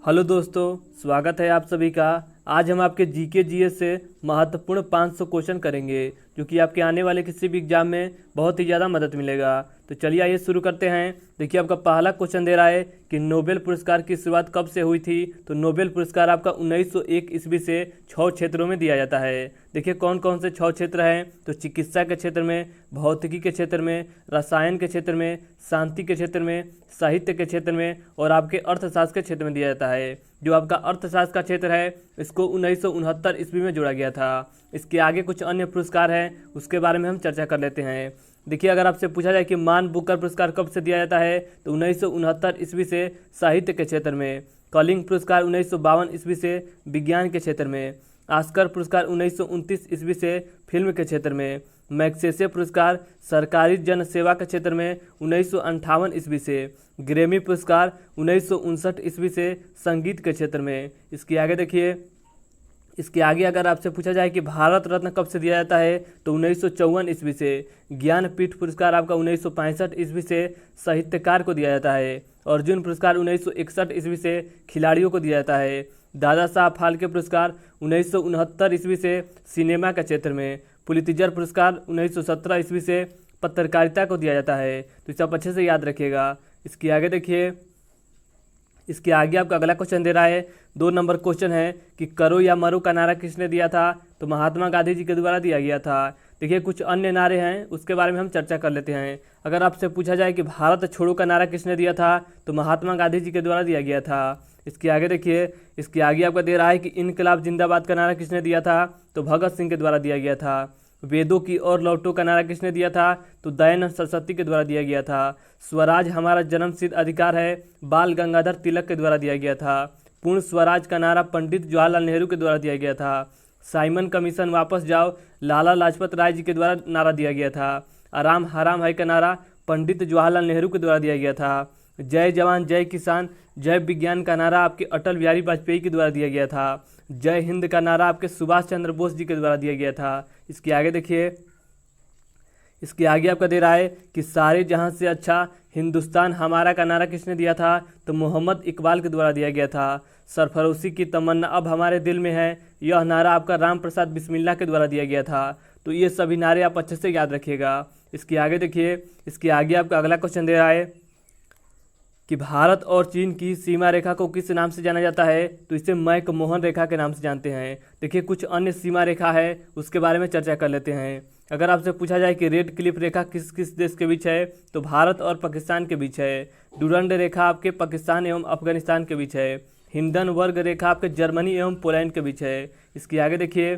Hello दोस्तों, स्वागत है आप सभी का। आज हम आपके जीके जीएस से महत्वपूर्ण 500 क्वेश्चन करेंगे जो कि आपके आने वाले किसी भी एग्जाम में बहुत ही ज़्यादा मदद मिलेगा। तो चलिए आइए शुरू करते हैं। देखिए आपका पहला क्वेश्चन दे रहा है कि नोबेल पुरस्कार की शुरुआत कब से हुई थी। तो नोबेल पुरस्कार आपका 1901 ईस्वी से 6 क्षेत्रों में दिया जाता है। देखिए कौन कौन से 6 क्षेत्र हैं। तो चिकित्सा के क्षेत्र में, भौतिकी के क्षेत्र में, रसायन के क्षेत्र में, शांति के क्षेत्र में, साहित्य के क्षेत्र में और आपके अर्थशास्त्र के क्षेत्र में दिया जाता है। जो आपका अर्थशास्त्र का क्षेत्र है इसको 1969 ईस्वी में जोड़ा गया था। इसके आगे कुछ अन्य पुरस्कार हैं, उसके बारे में हम चर्चा कर लेते हैं। देखिए अगर आपसे पूछा जाए कि मान बुकर पुरस्कार कब से दिया जाता है तो 1969 ईस्वी से साहित्य के क्षेत्र में। कलिंग पुरस्कार 1952 ईस्वी से विज्ञान के क्षेत्र में। ऑस्कर पुरस्कार 1929 ईस्वी से फिल्म के क्षेत्र में। मैग्सेसे पुरस्कार सरकारी जन सेवा के क्षेत्र में 1958 ईस्वी से। ग्रैमी पुरस्कार 1959 ईस्वी से संगीत के क्षेत्र में। इसके आगे देखिए, इसके आगे अगर आपसे पूछा जाए कि भारत रत्न कब से दिया जाता है तो 1954 ईस्वी से। ज्ञानपीठ पुरस्कार आपका 1965 ईस्वी से साहित्यकार को दिया जाता है। अर्जुन पुरस्कार 1961 ईस्वी से खिलाड़ियों को दिया जाता है। दादा साहब फाल्के पुरस्कार 1969 ईस्वी से सिनेमा के क्षेत्र में। पुलित्जर पुरस्कार 1917 ईस्वी से पत्रकारिता को दिया जाता है। तो इसे आप अच्छे से याद रखिएगा। इसके आगे देखिए, इसके आगे आपका अगला क्वेश्चन दे रहा है, 2 नंबर क्वेश्चन है कि करो या मरो का नारा किसने दिया था। तो महात्मा गांधी जी के द्वारा दिया गया था। देखिए कुछ अन्य नारे हैं, उसके बारे में हम चर्चा कर लेते हैं। अगर आपसे पूछा जाए कि भारत छोड़ो का नारा किसने दिया था तो महात्मा गांधी जी के द्वारा दिया गया था। इसके आगे देखिए, इसके आगे आपका दे रहा है कि इनकलाब जिंदाबाद का नारा किसने दिया था तो भगत सिंह के द्वारा दिया गया था। वेदों की ओर लौटो का नारा किसने दिया था तो दयानंद सरस्वती के द्वारा दिया गया था। स्वराज हमारा जन्मसिद्ध अधिकार है बाल गंगाधर तिलक के द्वारा दिया गया था। पूर्ण स्वराज का नारा पंडित जवाहरलाल नेहरू के द्वारा दिया गया था। साइमन कमीशन वापस जाओ लाला लाजपत राय जी के द्वारा नारा दिया गया था। आराम हराम है का नारा पंडित जवाहरलाल नेहरू के द्वारा दिया गया था। जय जवान जय किसान जय विज्ञान का नारा आपके अटल बिहारी वाजपेयी के द्वारा दिया गया था। जय हिंद का नारा आपके सुभाष चंद्र बोस जी के द्वारा दिया गया था। इसके आगे देखिए, इसके आगे आपका दे रहा है कि सारे जहां से अच्छा हिंदुस्तान हमारा का नारा किसने दिया था तो मोहम्मद इकबाल के द्वारा दिया गया था। सरफरोशी की तमन्ना अब हमारे दिल में है, यह नारा आपका राम प्रसाद बिस्मिल्लाह के द्वारा दिया गया था। तो ये सभी नारे आप अच्छे से याद रखिएगा। इसके आगे देखिए, इसके आगे आपका अगला क्वेश्चन दे रहा है कि भारत और चीन की सीमा रेखा को किस नाम से जाना जाता है तो इसे मैकमोहन रेखा के नाम से जानते हैं। देखिए कुछ अन्य सीमा रेखा है, उसके बारे में चर्चा कर लेते हैं। अगर आपसे पूछा जाए कि रेड क्लिफ रेखा किस किस देश के बीच है तो भारत और पाकिस्तान के बीच है। डुरंड रेखा आपके पाकिस्तान एवं अफगानिस्तान के बीच है। हिंडनबर्ग रेखा आपके जर्मनी एवं पोलैंड के बीच है। इसके आगे देखिए,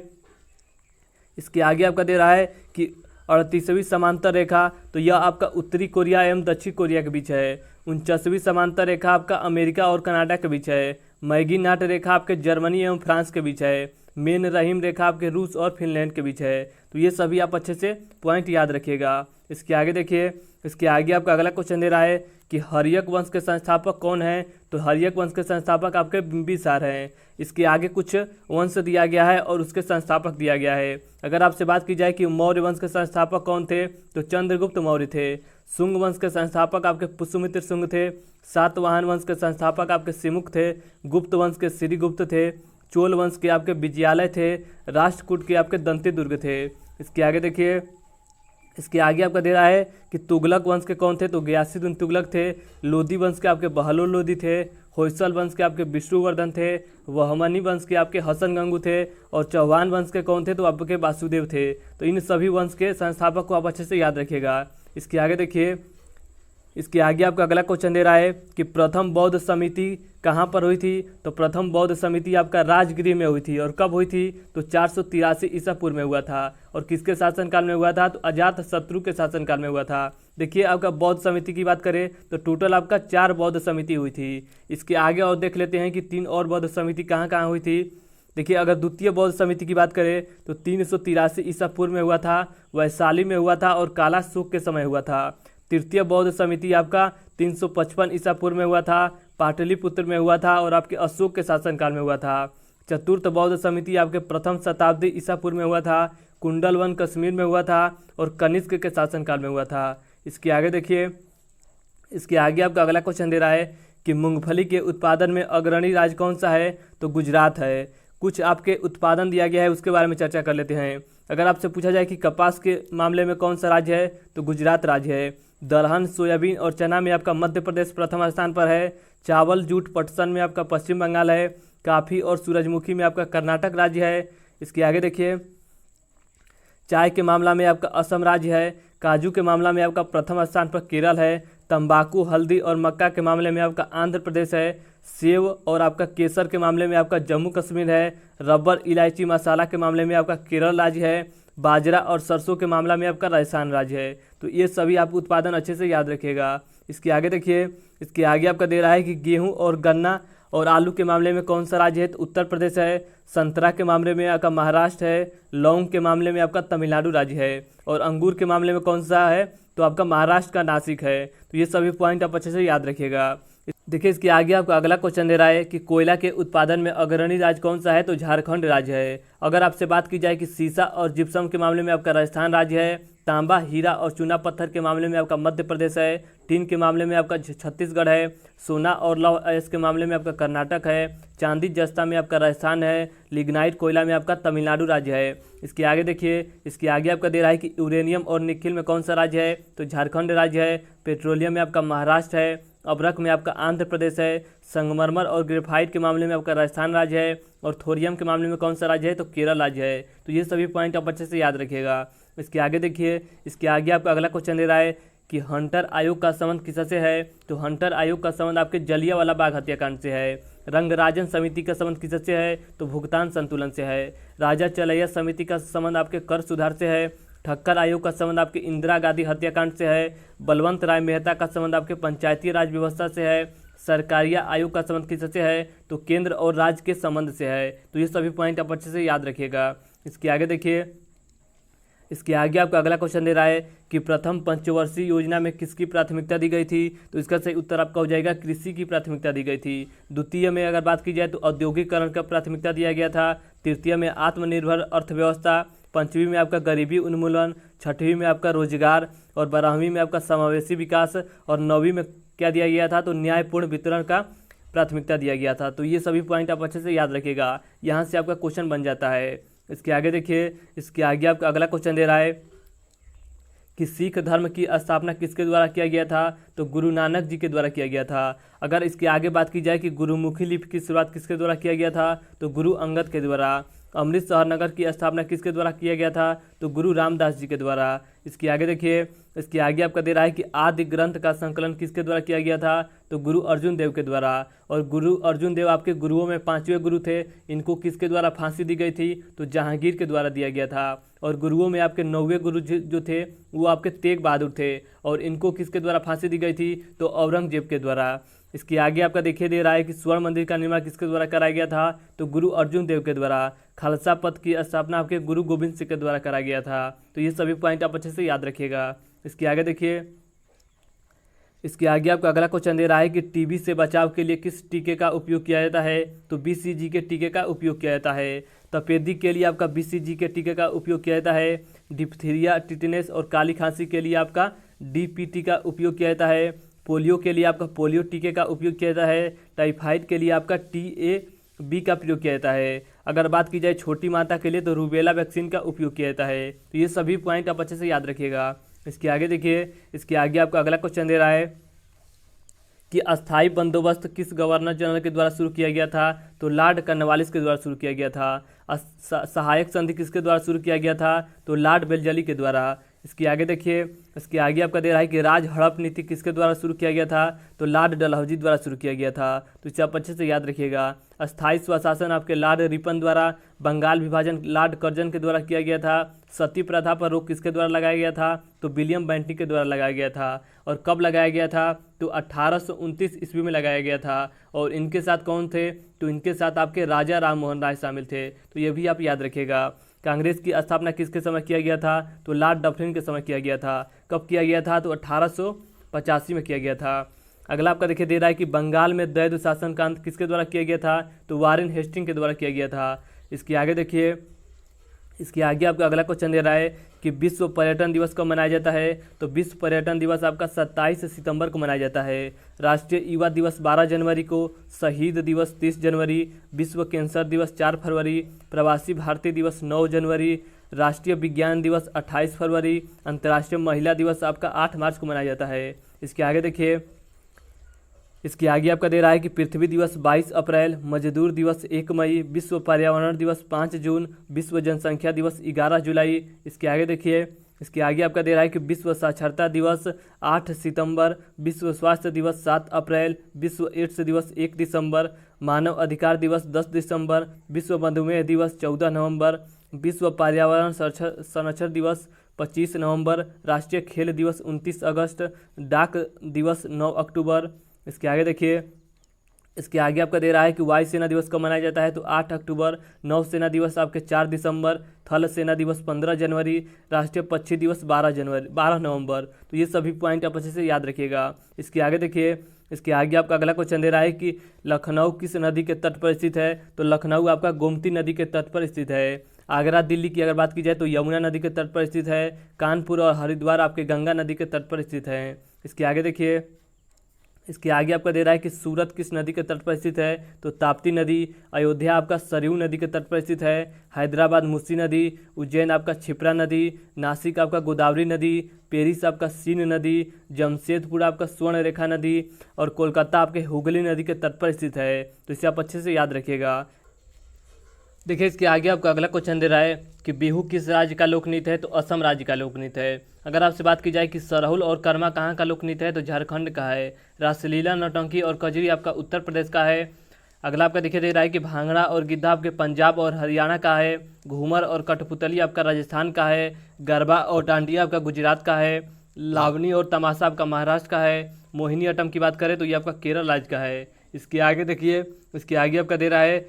इसके आगे आपका दे रहा है कि 38वीं समांतर रेखा तो यह आपका उत्तरी कोरिया एवं दक्षिण कोरिया के बीच है। 49वीं समांतर रेखा आपका अमेरिका और कनाडा के बीच है। मैगी नाट रेखा आपके जर्मनी एवं फ्रांस के बीच है। मेन रहीम रेखा आपके रूस और फिनलैंड के बीच है। तो ये सभी आप अच्छे से पॉइंट याद रखिएगा। इसके आगे देखिए, इसके आगे आपका अगला क्वेश्चन दे रहा है कि हर्यक वंश के संस्थापक कौन है तो हर्यक वंश के संस्थापक आपके बिंबिसार हैं। इसके आगे कुछ वंश दिया गया है और उसके संस्थापक दिया गया है। अगर आपसे बात की जाए कि मौर्य वंश के संस्थापक कौन थे तो चंद्रगुप्त मौर्य थे। शुंग वंश के संस्थापक आपके पुष्यमित्र शुंग थे। सातवाहन वंश के संस्थापक आपके सिमुक थे। गुप्त वंश के श्रीगुप्त थे। चोल वंश के आपके विजयालय थे। राष्ट्रकूट के आपके दंती दुर्ग थे। इसके आगे देखिए, इसके आगे आपका दे रहा है कि तुगलक वंश के कौन थे तो गयासुद्दीन तुगलक थे। लोधी वंश के आपके बहलोल लोधी थे। होयसल वंश के आपके विष्णुवर्धन थे। वहमनी वंश के आपके हसन गंगू थे। और चौहान वंश के कौन थे तो आपके वासुदेव थे। तो इन सभी वंश के संस्थापक को आप अच्छे से याद रखिएगा। इसके आगे देखिए, इसके आगे आपका अगला क्वेश्चन दे रहा है कि प्रथम बौद्ध समिति कहाँ पर हुई थी तो प्रथम बौद्ध समिति आपका राजगृह में हुई थी। और कब हुई थी तो 483 ईसा पूर्व में हुआ था। और किसके शासनकाल में हुआ था तो अजात शत्रु के शासनकाल में हुआ था। देखिए आपका बौद्ध समिति की बात करें तो टोटल आपका 4 बौद्ध समिति हुई थी। इसके आगे और देख लेते हैं कि 3 और बौद्ध समिति कहाँ कहाँ हुई थी। देखिए अगर द्वितीय बौद्ध समिति की बात करें तो 383 ईसा पूर्व में हुआ था, वैशाली में हुआ था और काला शोक के समय हुआ था। तृतीय बौद्ध समिति आपका 355 ईसा पूर्व में हुआ था, पाटलिपुत्र में हुआ था और आपके अशोक के शासनकाल में हुआ था। चतुर्थ बौद्ध समिति आपके प्रथम शताब्दी ईसा पूर्व में हुआ था, कुंडलवन कश्मीर में हुआ था और कनिष्क के शासनकाल में हुआ था। इसके आगे देखिए, इसके आगे आपका अगला क्वेश्चन दे रहा है कि मूंगफली के उत्पादन में अग्रणी राज्य कौन सा है, तो गुजरात है। कुछ आपके उत्पादन दिया गया है, उसके बारे में चर्चा कर लेते हैं। अगर आपसे पूछा जाए कि कपास के मामले में कौन सा राज्य है, तो गुजरात राज्य है। दलहन, सोयाबीन और चना में आपका मध्य प्रदेश प्रथम स्थान पर है। चावल, जूट, पटसन में आपका पश्चिम बंगाल है। काफ़ी और सूरजमुखी में आपका कर्नाटक राज्य है। इसके आगे देखिए, चाय के मामला में आपका असम राज्य है। काजू के मामला में आपका प्रथम स्थान पर केरल है। तंबाकू, हल्दी और मक्का के मामले में आपका आंध्र प्रदेश है। सेब और आपका केसर के मामले में आपका जम्मू कश्मीर है। रबर, इलायची, मसाला के मामले में आपका केरल राज्य है। बाजरा और सरसों के मामला में आपका राजस्थान राज्य है। तो ये सभी आप उत्पादन अच्छे से याद रखिएगा। इसके आगे देखिए, इसके आगे आपका दे रहा है कि गेहूं और गन्ना और आलू के मामले में कौन सा राज्य है, तो उत्तर प्रदेश है। संतरा के मामले में आपका महाराष्ट्र है। लौंग के मामले में आपका तमिलनाडु राज्य है। और अंगूर के मामले में कौन सा है, तो आपका महाराष्ट्र का नासिक है। तो ये सभी पॉइंट आप अच्छे से याद रखिएगा। देखिए, इसके आगे आपको अगला क्वेश्चन दे रहा है कि कोयला के उत्पादन में अग्रणी राज्य कौन सा है, तो झारखंड राज्य है। अगर आपसे बात की जाए कि सीसा और जिप्सम के मामले में आपका राजस्थान राज्य है। तांबा, हीरा और चूना पत्थर के मामले में आपका मध्य प्रदेश है। टीन के मामले में आपका छत्तीसगढ़ है। सोना और लौह अयस्क के मामले में आपका कर्नाटक है। चांदी, जस्ता में आपका राजस्थान है। लिग्नाइट कोयला में आपका तमिलनाडु राज्य है। इसके आगे देखिए, इसके आगे आपका दे रहा है कि यूरेनियम और निकिल में कौन सा राज्य है, तो झारखंड राज्य है। पेट्रोलियम में आपका महाराष्ट्र है। अबरक में आपका आंध्र प्रदेश है। संगमरमर और ग्रेफाइट के मामले में आपका राजस्थान राज्य है। और थोरियम के मामले में कौन सा राज्य है, तो केरल राज्य है। तो ये सभी पॉइंट आप अच्छे से याद रखिएगा। इसके आगे देखिए, इसके आगे आपका अगला क्वेश्चन दे रहा है कि हंटर आयोग का संबंध किससे है, तो हंटर आयोग का संबंध आपके जलियांवाला बाग हत्याकांड से है। रंगराजन समिति का संबंध किससे है, तो भुगतान संतुलन से है। राजा चलैया समिति का संबंध आपके कर सुधार से है। ठक्कर आयोग का संबंध आपके इंदिरा गांधी हत्याकांड से है। बलवंत राय मेहता का संबंध आपके पंचायती राज व्यवस्था से है। सरकारिया आयोग का संबंध किससे है, तो केंद्र और राज्य के संबंध से है। तो ये सभी पॉइंट आप अच्छे से याद रखिएगा। इसके आगे देखिए, इसके आगे आपका अगला क्वेश्चन दे रहा है कि प्रथम पंचवर्षीय योजना में किसकी प्राथमिकता दी गई थी, तो इसका सही उत्तर आपका हो जाएगा कृषि की प्राथमिकता दी गई थी। द्वितीय में अगर बात की जाए तो औद्योगिकरण का प्राथमिकता दिया गया था। तृतीय में आत्मनिर्भर अर्थव्यवस्था। पंचवीं में आपका गरीबी उन्मूलन। छठवीं में आपका रोजगार। और 12वीं में आपका समावेशी विकास। और 9वीं में क्या दिया गया था, तो न्यायपूर्ण वितरण का प्राथमिकता दिया गया था। तो ये सभी पॉइंट आप अच्छे से याद रखिएगा, यहाँ से आपका क्वेश्चन बन जाता है। इसके आगे देखिए, इसके आगे आपका अगला क्वेश्चन दे रहा है कि सिख धर्म की स्थापना किसके द्वारा किया गया था, तो गुरु नानक जी के द्वारा किया गया था। अगर इसके आगे बात की जाए कि गुरुमुखी लिपि की शुरुआत किसके द्वारा किया गया था, तो गुरु अंगद के द्वारा। अमृतसर नगर की स्थापना किसके द्वारा किया गया था, तो गुरु रामदास जी के द्वारा। इसके आगे देखिए, इसके आगे आपका दे रहा है कि आदि ग्रंथ का संकलन किसके द्वारा किया गया था, तो गुरु अर्जुन देव के द्वारा। और गुरु अर्जुन देव आपके गुरुओं में 5वें गुरु थे। इनको किसके द्वारा फांसी दी गई थी, तो जहांगीर के द्वारा दिया गया था। और गुरुओं में आपके 9वें गुरु जो थे वो आपके तेग बहादुर थे। और इनको किसके द्वारा फांसी दी गई थी, तो औरंगजेब के द्वारा। इसके आगे आपका देखिए दे रहा है कि स्वर्ण मंदिर का निर्माण किसके द्वारा कराया गया था, तो गुरु अर्जुन देव के द्वारा। खालसा पंथ की स्थापना आपके गुरु गोविंद सिंह के द्वारा कराया गया था। तो ये सभी पॉइंट आप अच्छे से याद रखिएगा। इसके आगे देखिए, इसके आगे आपका अगला क्वेश्चन दे रहा है कि टीबी से बचाव के लिए किस टीके का उपयोग किया जाता है, तो बीसीजी के टीके का उपयोग किया जाता है। तपेदिक के लिए आपका बीसीजी के टीके का उपयोग किया जाता है। डिप्थीरिया, टिटनेस और काली खांसी के लिए आपका डीपीटी का उपयोग किया जाता है। पोलियो के लिए आपका पोलियो टीके का उपयोग किया जाता है। टाइफाइड के लिए आपका टीएबी का प्रयोग किया जाता है। अगर बात की जाए छोटी माता के लिए तो रूबेला वैक्सीन का उपयोग किया जाता है। तो ये सभी पॉइंट आप अच्छे से याद रखिएगा। इसके आगे देखिए, इसके आगे आपका अगला क्वेश्चन दे रहा है कि अस्थाई बंदोबस्त किस गवर्नर जनरल के द्वारा शुरू किया गया था, तो लॉर्ड कॉर्नवालिस के द्वारा शुरू किया गया था। सहायक संधि किसके द्वारा शुरू किया गया था, तो लॉर्ड बेलजली के द्वारा। इसके आगे देखिए, इसके आगे आपका दे रहा है कि राज हड़प नीति किसके द्वारा शुरू किया गया था, तो लॉर्ड डलहौजी द्वारा शुरू किया गया था। तो इसे आप अच्छे से याद रखिएगा। अस्थायी स्वशासन आपके लॉर्ड रिपन द्वारा। बंगाल विभाजन लॉर्ड कर्जन के द्वारा किया गया था। सती प्रथा पर रोक किसके द्वारा लगाया गया था, तो विलियम बेंटिंक के द्वारा लगाया गया था। और कब लगाया गया था, तो 1829 ईस्वी में लगाया गया था। और इनके साथ कौन थे, तो इनके साथ आपके राजा राम मोहन राय शामिल थे। तो ये भी आप याद रखिएगा। कांग्रेस की स्थापना किसके समय किया गया था, तो लॉर्ड डफरिन के समय किया गया था। कब किया गया था, तो 1885 में किया गया था। अगला आपका देखिए दे रहा है कि बंगाल में द्वैध शासन का अंत किसके द्वारा किया गया था, तो वारेन हेस्टिंग के द्वारा किया गया था। इसके आगे देखिए, इसके आगे आपका अगला क्वेश्चन दे रहा है कि विश्व पर्यटन दिवस कब मनाया जाता है। तो विश्व पर्यटन दिवस आपका 27 सितंबर को मनाया जाता है। राष्ट्रीय युवा दिवस 12 जनवरी को, शहीद दिवस 30 जनवरी, विश्व कैंसर दिवस 4 फरवरी, प्रवासी भारतीय दिवस 9 जनवरी, राष्ट्रीय विज्ञान दिवस 28 फरवरी, अंतर्राष्ट्रीय महिला दिवस आपका 8 मार्च को मनाया जाता है। इसके आगे देखिए, इसके आगे आपका दे रहा है कि पृथ्वी दिवस 22 अप्रैल, मजदूर दिवस 1 मई, विश्व पर्यावरण दिवस 5 जून, विश्व जनसंख्या दिवस 11 जुलाई। इसके आगे देखिए, इसके आगे आपका दे रहा है कि विश्व साक्षरता दिवस 8 सितंबर, विश्व स्वास्थ्य दिवस 7 अप्रैल, विश्व एड्स दिवस 1 दिसंबर, मानव अधिकार दिवस 10 दिसंबर, विश्व मधुमेह दिवस 14 नवंबर, विश्व पर्यावरण संरक्षण दिवस 25 नवंबर, राष्ट्रीय खेल दिवस 29 अगस्त, डाक दिवस 9 अक्टूबर। इसके आगे देखिए, इसके आगे आपका दे रहा है कि वायु सेना दिवस कब मनाया जाता है। तो 8 अक्टूबर, नौ सेना दिवस आपके 4 दिसंबर, थल सेना दिवस 15 जनवरी, राष्ट्रीय पक्षी दिवस 12 नवंबर। तो ये सभी पॉइंट आप अच्छे से याद रखिएगा। इसके आगे देखिए, इसके आगे आपका अगला क्वेश्चन दे रहा है कि लखनऊ किस नदी के तट पर स्थित है। तो लखनऊ आपका गोमती नदी के तट पर स्थित है। आगरा दिल्ली की अगर बात की जाए तो यमुना नदी के तट पर स्थित है। कानपुर और हरिद्वार आपके गंगा नदी के तट पर स्थित है। इसके आगे देखिए, इसके आगे आपका दे रहा है कि सूरत किस नदी के तट पर स्थित है। तो ताप्ती नदी। अयोध्या आपका सरयू नदी के तट पर स्थित है। हैदराबाद मूसी नदी। उज्जैन आपका क्षिप्रा नदी। नासिक आपका गोदावरी नदी। पेरिस आपका सीन नदी। जमशेदपुर आपका स्वर्ण रेखा नदी। और कोलकाता आपके हुगली नदी के तट पर स्थित है। तो इसे आप अच्छे से याद रखिएगा। देखिए, इसके आगे आपका अगला क्वेश्चन दे रहा है कि बिहू किस राज्य का लोक नृत्य है। तो असम राज्य का लोक नृत्य है। अगर आपसे बात की जाए कि सरहुल और कर्मा कहाँ का लोक नृत्य है। तो झारखंड का है। रासलीला, नौटंकी और कजरी आपका उत्तर प्रदेश का है। अगला आपका देखिए दे रहा है कि भांगड़ा और गिद्धा आपके पंजाब और हरियाणा का है। घूमर और कठपुतली आपका राजस्थान का है। गरबा और डांडिया आपका गुजरात का है। लावनी और तमाशा आपका महाराष्ट्र का है। मोहिनी अट्टम की बात करें तो ये आपका केरल राज्य का है। इसके आगे देखिए, इसके आगे आपका दे रहा है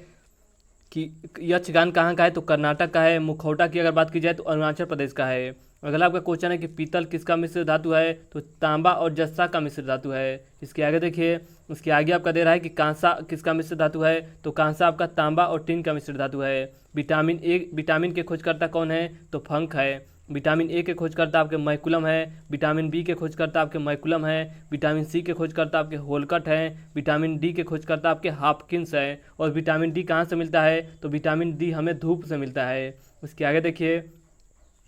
कि यक्षगान कहाँ का है। तो कर्नाटक का है। मुखौटा की अगर बात की जाए तो अरुणाचल प्रदेश का है। अगला आपका क्वेश्चन है कि पीतल किसका मिश्र धातु है। तो तांबा और जस्ता का मिश्र धातु है। इसके आगे देखिए, इसके आगे आपका दे रहा है कि कांसा किसका मिश्र धातु है। तो कांसा आपका तांबा और टिन का मिश्र धातु है। विटामिन के खोजकर्ता कौन है। तो फंक है। विटामिन ए के खोजकर्ता आपके मैकुलम है। विटामिन बी के खोजकर्ता आपके मैकुलम है। विटामिन सी के खोजकर्ता आपके होलकट हैं। विटामिन डी के खोजकर्ता आपके हापकिंस है। और विटामिन डी कहाँ से मिलता है। तो विटामिन डी हमें धूप से मिलता है। इसके आगे देखिए,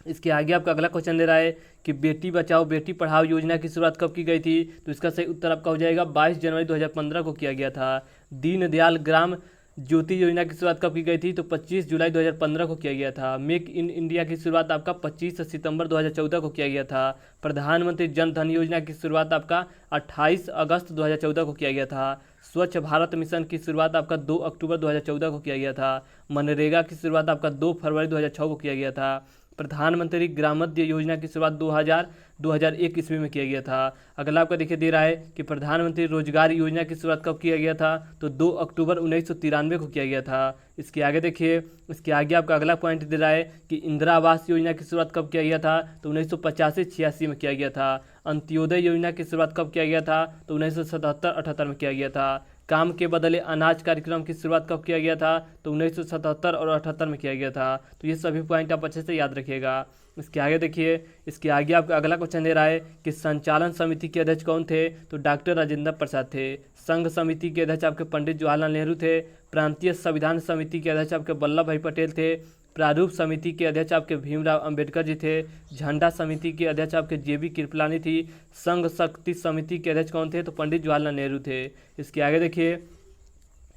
इसके आगे आपका अगला क्वेश्चन दे रहा है कि बेटी बचाओ बेटी पढ़ाओ योजना की शुरुआत कब की गई थी। तो इसका सही उत्तर आपका हो जाएगा 22 जनवरी 2015 को किया गया था। दीनदयाल ग्राम ज्योति योजना की शुरुआत कब की गई थी। तो 25 जुलाई 2015 को किया गया था। मेक इन इंडिया की शुरुआत आपका 25 सितंबर 2014 को किया गया था। प्रधानमंत्री जन धन योजना की शुरुआत आपका 28 अगस्त 2014 को किया गया था। स्वच्छ भारत मिशन की शुरुआत आपका 2 अक्टूबर 2014 को किया गया था। मनरेगा की शुरुआत आपका 2 फरवरी 2006 को किया गया था। प्रधानमंत्री ग्रामोद्य योजना की शुरुआत 2001 ईस्वी में किया गया था। अगला आपका देखिए दे रहा है कि प्रधानमंत्री रोजगार योजना की शुरुआत कब किया गया था। तो 2 अक्टूबर 1993 को किया गया था। इसके आगे देखिए, इसके आगे आपका अगला पॉइंट दे रहा है कि इंदिरा आवास योजना की शुरुआत कब किया गया था। तो 1985-86 में किया गया था। अंत्योदय योजना की शुरुआत कब किया गया था। तो 1977-78 में किया गया था। काम के बदले अनाज कार्यक्रम की शुरुआत कब किया गया था। तो 1977 और 78 में किया गया था। तो ये सभी पॉइंट आप अच्छे से याद रखिएगा। इसके आगे देखिए, इसके आगे आपका अगला क्वेश्चन दे रहा है कि संचालन समिति के अध्यक्ष कौन थे। तो डॉक्टर राजेंद्र प्रसाद थे। संघ समिति के अध्यक्ष आपके पंडित जवाहरलाल नेहरू थे। प्रांतीय संविधान समिति के अध्यक्ष आपके वल्लभ भाई पटेल थे। प्रारूप समिति के अध्यक्ष आपके भीमराव अंबेडकर जी थे। झंडा समिति के अध्यक्ष आपके जेबी कृपलानी थी। संघ शक्ति समिति के अध्यक्ष कौन थे। तो पंडित जवाहरलाल नेहरू थे। इसके आगे देखिए,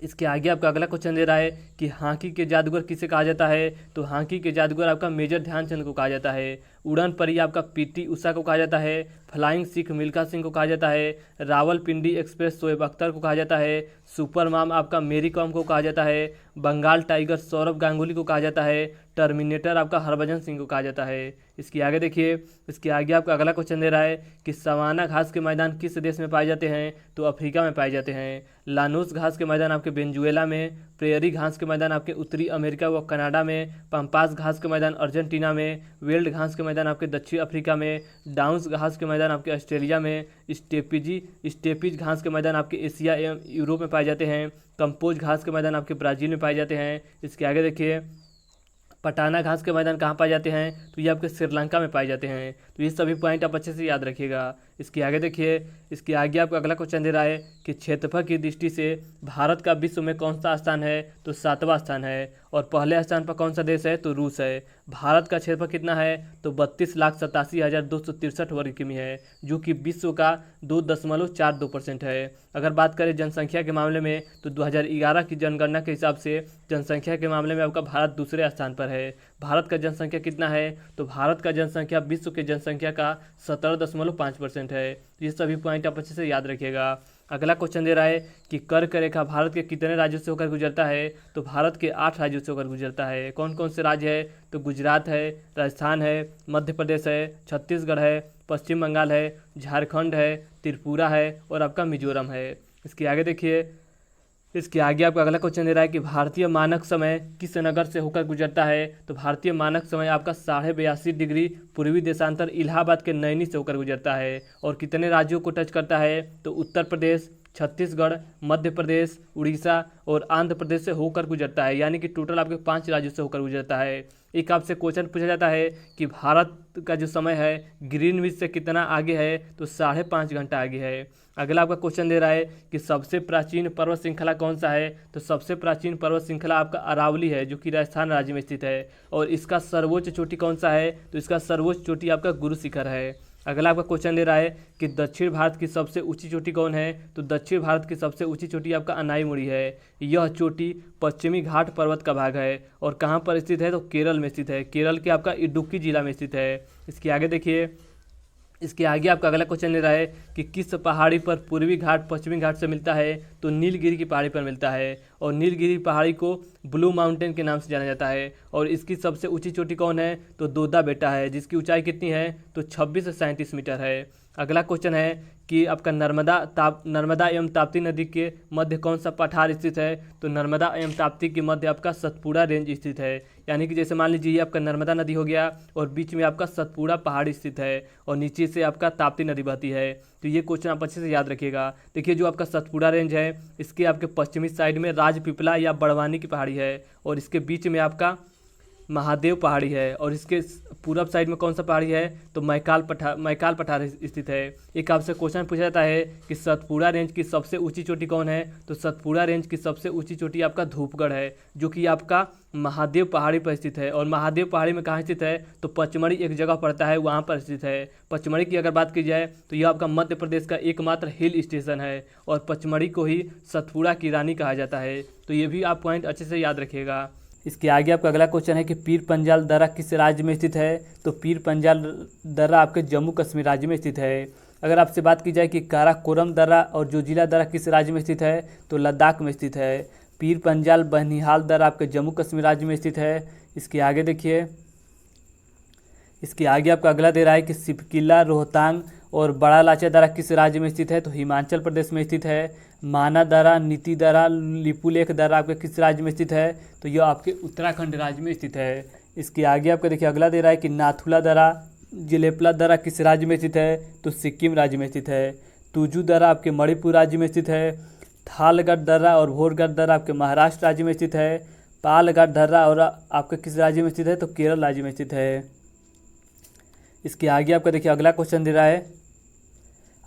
इसके आगे आपका अगला क्वेश्चन दे रहा है कि हॉकी के जादूगर किसे कहा जाता है। तो हॉकी के जादूगर आपका मेजर ध्यानचंद को कहा जाता है। उड़न परी आपका पीटी उषा को कहा जाता है। फ्लाइंग सिख मिल्खा सिंह को कहा जाता है। रावलपिंडी एक्सप्रेस शोएब अख्तर को कहा जाता है। सुपर माम आपका मेरी कॉम को कहा जाता है। बंगाल टाइगर सौरभ गांगुली को कहा जाता है। टर्मिनेटर आपका हरभजन सिंह को कहा जाता है। इसके आगे देखिए, इसके आगे आपका अगला क्वेश्चन दे रहा है कि सवाना घास के मैदान किस देश में पाए जाते हैं। तो अफ्रीका में पाए जाते हैं। लानोस घास के मैदान आपके वेनेजुएला में। प्रेयरी घास के मैदान आपके उत्तरी अमेरिका व कनाडा में। पम्पास घास के मैदान अर्जेंटीना में। वेल्ड घास के मैदान आपके दक्षिण अफ्रीका में। डाउन्स घास के मैदान आपके ऑस्ट्रेलिया में। स्टेपीज घास के मैदान आपके एशिया एवं यूरोप में पाए जाते हैं। कंपोज घास के मैदान आपके ब्राज़ील में पाए जाते हैं। इसके आगे देखिए, पटाना घास के मैदान कहाँ पाए जाते हैं? तो ये आपके श्रीलंका में पाए जाते हैं। तो ये सभी पॉइंट आप अच्छे से याद रखिएगा। इसके आगे देखिए, इसके आगे आपको अगला क्वेश्चन दे रहा है कि क्षेत्रफल की दृष्टि से भारत का विश्व में कौन सा स्थान है? तो 7वां स्थान है। और पहले स्थान पर कौन सा देश है? तो रूस है। भारत का क्षेत्रफल कितना है? तो 32,87,263 वर्ग किमी है, जो कि विश्व का 2.42% है। अगर बात करें जनसंख्या के मामले में, तो 2011 की जनगणना के हिसाब से जनसंख्या के मामले में आपका भारत दूसरे स्थान पर है। भारत का जनसंख्या कितना है? तो भारत का जनसंख्या विश्व की जनसंख्या का 17.5% है। ये सभी पॉइंट आप अच्छे से याद रखिएगा। अगला क्वेश्चन दे रहा है कि कर्क रेखा भारत के कितने राज्यों से होकर गुजरता है? तो भारत के 8 राज्यों से होकर गुजरता है। कौन कौन से राज्य है? तो गुजरात है, राजस्थान है, मध्य प्रदेश है, छत्तीसगढ़ है, पश्चिम बंगाल है, झारखंड है, त्रिपुरा है और आपका मिजोरम है। इसके आगे देखिए, इसके आगे आपका अगला क्वेश्चन दे रहा है कि भारतीय मानक समय किस नगर से होकर गुजरता है? तो भारतीय मानक समय आपका 82.5 डिग्री पूर्वी देशांतर इलाहाबाद के नैनी से होकर गुजरता है। और कितने राज्यों को टच करता है? तो उत्तर प्रदेश, छत्तीसगढ़, मध्य प्रदेश, उड़ीसा और आंध्र प्रदेश से होकर गुजरता है। यानी कि टोटल आपके 5 राज्यों से होकर गुजरता है। एक आपसे क्वेश्चन पूछा जाता है कि भारत का जो समय है ग्रीनविच से कितना आगे है? तो 5.5 घंटा आगे है। अगला आपका क्वेश्चन दे रहा है कि सबसे प्राचीन पर्वत श्रृंखला कौन सा है? तो सबसे प्राचीन पर्वत श्रृंखला आपका अरावली है, जो कि राजस्थान राज्य में स्थित है। और इसका सर्वोच्च चोटी कौन सा है? तो इसका सर्वोच्च चोटी आपका गुरु शिखर है। अगला आपका क्वेश्चन दे रहा है कि दक्षिण भारत की सबसे ऊंची चोटी कौन है? तो दक्षिण भारत की सबसे ऊंची चोटी आपका अनाईमुड़ी है। यह चोटी पश्चिमी घाट पर्वत का भाग है और कहाँ पर स्थित है? तो केरल में स्थित है। केरल के आपका इडुक्की जिला में स्थित है। इसके आगे देखिए, इसके आगे आपका अगला क्वेश्चन ले रहा है कि किस पहाड़ी पर पूर्वी घाट पश्चिमी घाट से मिलता है? तो नीलगिरी की पहाड़ी पर मिलता है। और नीलगिरी पहाड़ी को ब्लू माउंटेन के नाम से जाना जाता है। और इसकी सबसे ऊंची चोटी कौन है? तो दोदा बेटा है, जिसकी ऊंचाई कितनी है? तो 26 से 37 मीटर है। अगला क्वेश्चन है कि आपका नर्मदा एवं ताप्ती नदी के मध्य कौन सा पठार स्थित है? तो नर्मदा एवं ताप्ती के मध्य आपका सतपुड़ा रेंज स्थित है। यानी कि जैसे मान लीजिए ये आपका नर्मदा नदी हो गया और बीच में आपका सतपुड़ा पहाड़ स्थित है और नीचे से आपका ताप्ती नदी बहती है। तो ये क्वेश्चन आप अच्छे से याद रखिएगा। देखिए, जो आपका सतपुड़ा रेंज है इसके आपके पश्चिमी साइड में राजपीपला या बड़वानी की पहाड़ी है और इसके बीच में आपका महादेव पहाड़ी है और इसके पूरब साइड में कौन सा पहाड़ी है? तो मैकाल पठार स्थित है। एक आपसे क्वेश्चन पूछा जाता है कि सतपुड़ा रेंज की सबसे ऊंची चोटी कौन है? तो सतपुड़ा रेंज की सबसे ऊंची चोटी आपका धूपगढ़ है, जो कि आपका महादेव पहाड़ी पर स्थित है। और महादेव पहाड़ी में कहाँ स्थित है? तो पचमढ़ी एक जगह पड़ता है, वहाँ पर स्थित है। पचमढ़ी की अगर बात की जाए तो यह आपका मध्य प्रदेश का एकमात्र हिल स्टेशन है और पचमढ़ी को ही सतपुड़ा की रानी कहा जाता है। तो ये भी आप पॉइंट अच्छे से याद रखिएगा। इसके आगे आपका अगला क्वेश्चन है कि पीर पंजाल दर्रा किस राज्य में स्थित है? तो पीर पंजाल दर्रा आपके जम्मू कश्मीर राज्य में स्थित है। अगर आपसे बात की जाए कि काराकोरम दर्रा और जोजिला दर्रा किस राज्य में स्थित है? तो लद्दाख में स्थित है। पीर पंजाल बनिहाल दर्रा आपके जम्मू कश्मीर राज्य में स्थित है। इसके आगे देखिए, इसके आगे आपका अगला दे रहा है कि सिपकिला, रोहतांग और बड़ा लाचा दर्रा किस राज्य में स्थित है? तो हिमाचल प्रदेश में स्थित है। माना दर्रा, नीति दर्रा, लिपुलेख दर्रा आपके किस राज्य में स्थित है? तो यह आपके उत्तराखंड राज्य में स्थित है। इसके आगे आपका देखिए अगला दे रहा है कि नाथुला दर्रा, जिलेपला दर्रा किस राज्य में स्थित है? तो सिक्किम राज्य में स्थित है। तुजू दर्रा आपके मणिपुर राज्य में स्थित है। थालगढ़ दर्रा और भोरगढ़ दर्रा आपके महाराष्ट्र राज्य में स्थित है। पालगढ़ दर्रा और आपके किस राज्य में स्थित है? तो केरल राज्य में स्थित है। इसके आगे आपका देखिए अगला क्वेश्चन दे रहा है,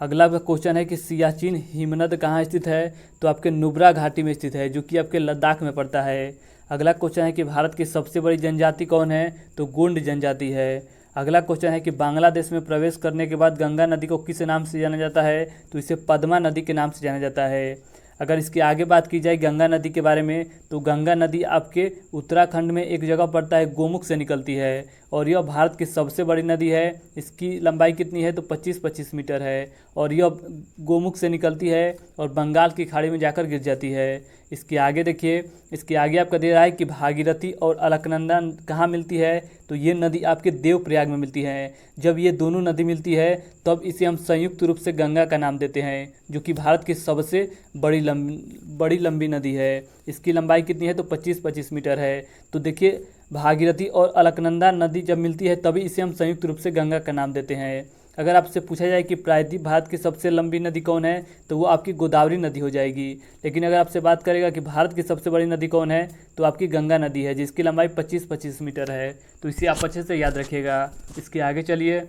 अगला क्वेश्चन है कि सियाचिन हिमनद कहाँ स्थित है? तो आपके नुब्रा घाटी में स्थित है, जो कि आपके लद्दाख में पड़ता है। अगला क्वेश्चन है कि भारत की सबसे बड़ी जनजाति कौन है? तो गोंड जनजाति है। अगला क्वेश्चन है कि बांग्लादेश में प्रवेश करने के बाद गंगा नदी को किस नाम से जाना जाता है? तो इसे पद्मा नदी के नाम से जाना जाता है। अगर इसके आगे बात की जाए गंगा नदी के बारे में, तो गंगा नदी आपके उत्तराखंड में एक जगह पड़ता है, गोमुख से निकलती है और यह भारत की सबसे बड़ी नदी है। इसकी लंबाई कितनी है? तो 25-25 मीटर है और यह गोमुख से निकलती है और बंगाल की खाड़ी में जाकर गिर जाती है। इसके आगे देखिए, इसके आगे आपका दे रहा है कि भागीरथी और अलकनंदा कहाँ मिलती है? तो ये नदी आपके देवप्रयाग में मिलती है। जब ये दोनों नदी मिलती है तब इसे हम संयुक्त रूप से गंगा का नाम देते हैं, जो कि भारत की सबसे बड़ी लंबी नदी है। इसकी लंबाई कितनी है? तो 25-25 मीटर है। तो देखिए, भागीरथी और अलकनंदा नदी जब मिलती है तभी इसे हम संयुक्त रूप से गंगा का नाम देते हैं। अगर आपसे पूछा जाए कि प्रायद्वीप भारत की सबसे लंबी नदी कौन है, तो वो आपकी गोदावरी नदी हो जाएगी। लेकिन अगर आपसे बात करेगा कि भारत की सबसे बड़ी नदी कौन है, तो आपकी गंगा नदी है, जिसकी लंबाई 25-25 मीटर है। तो इसे आप अच्छे से याद रखिएगा। इसके आगे चलिए,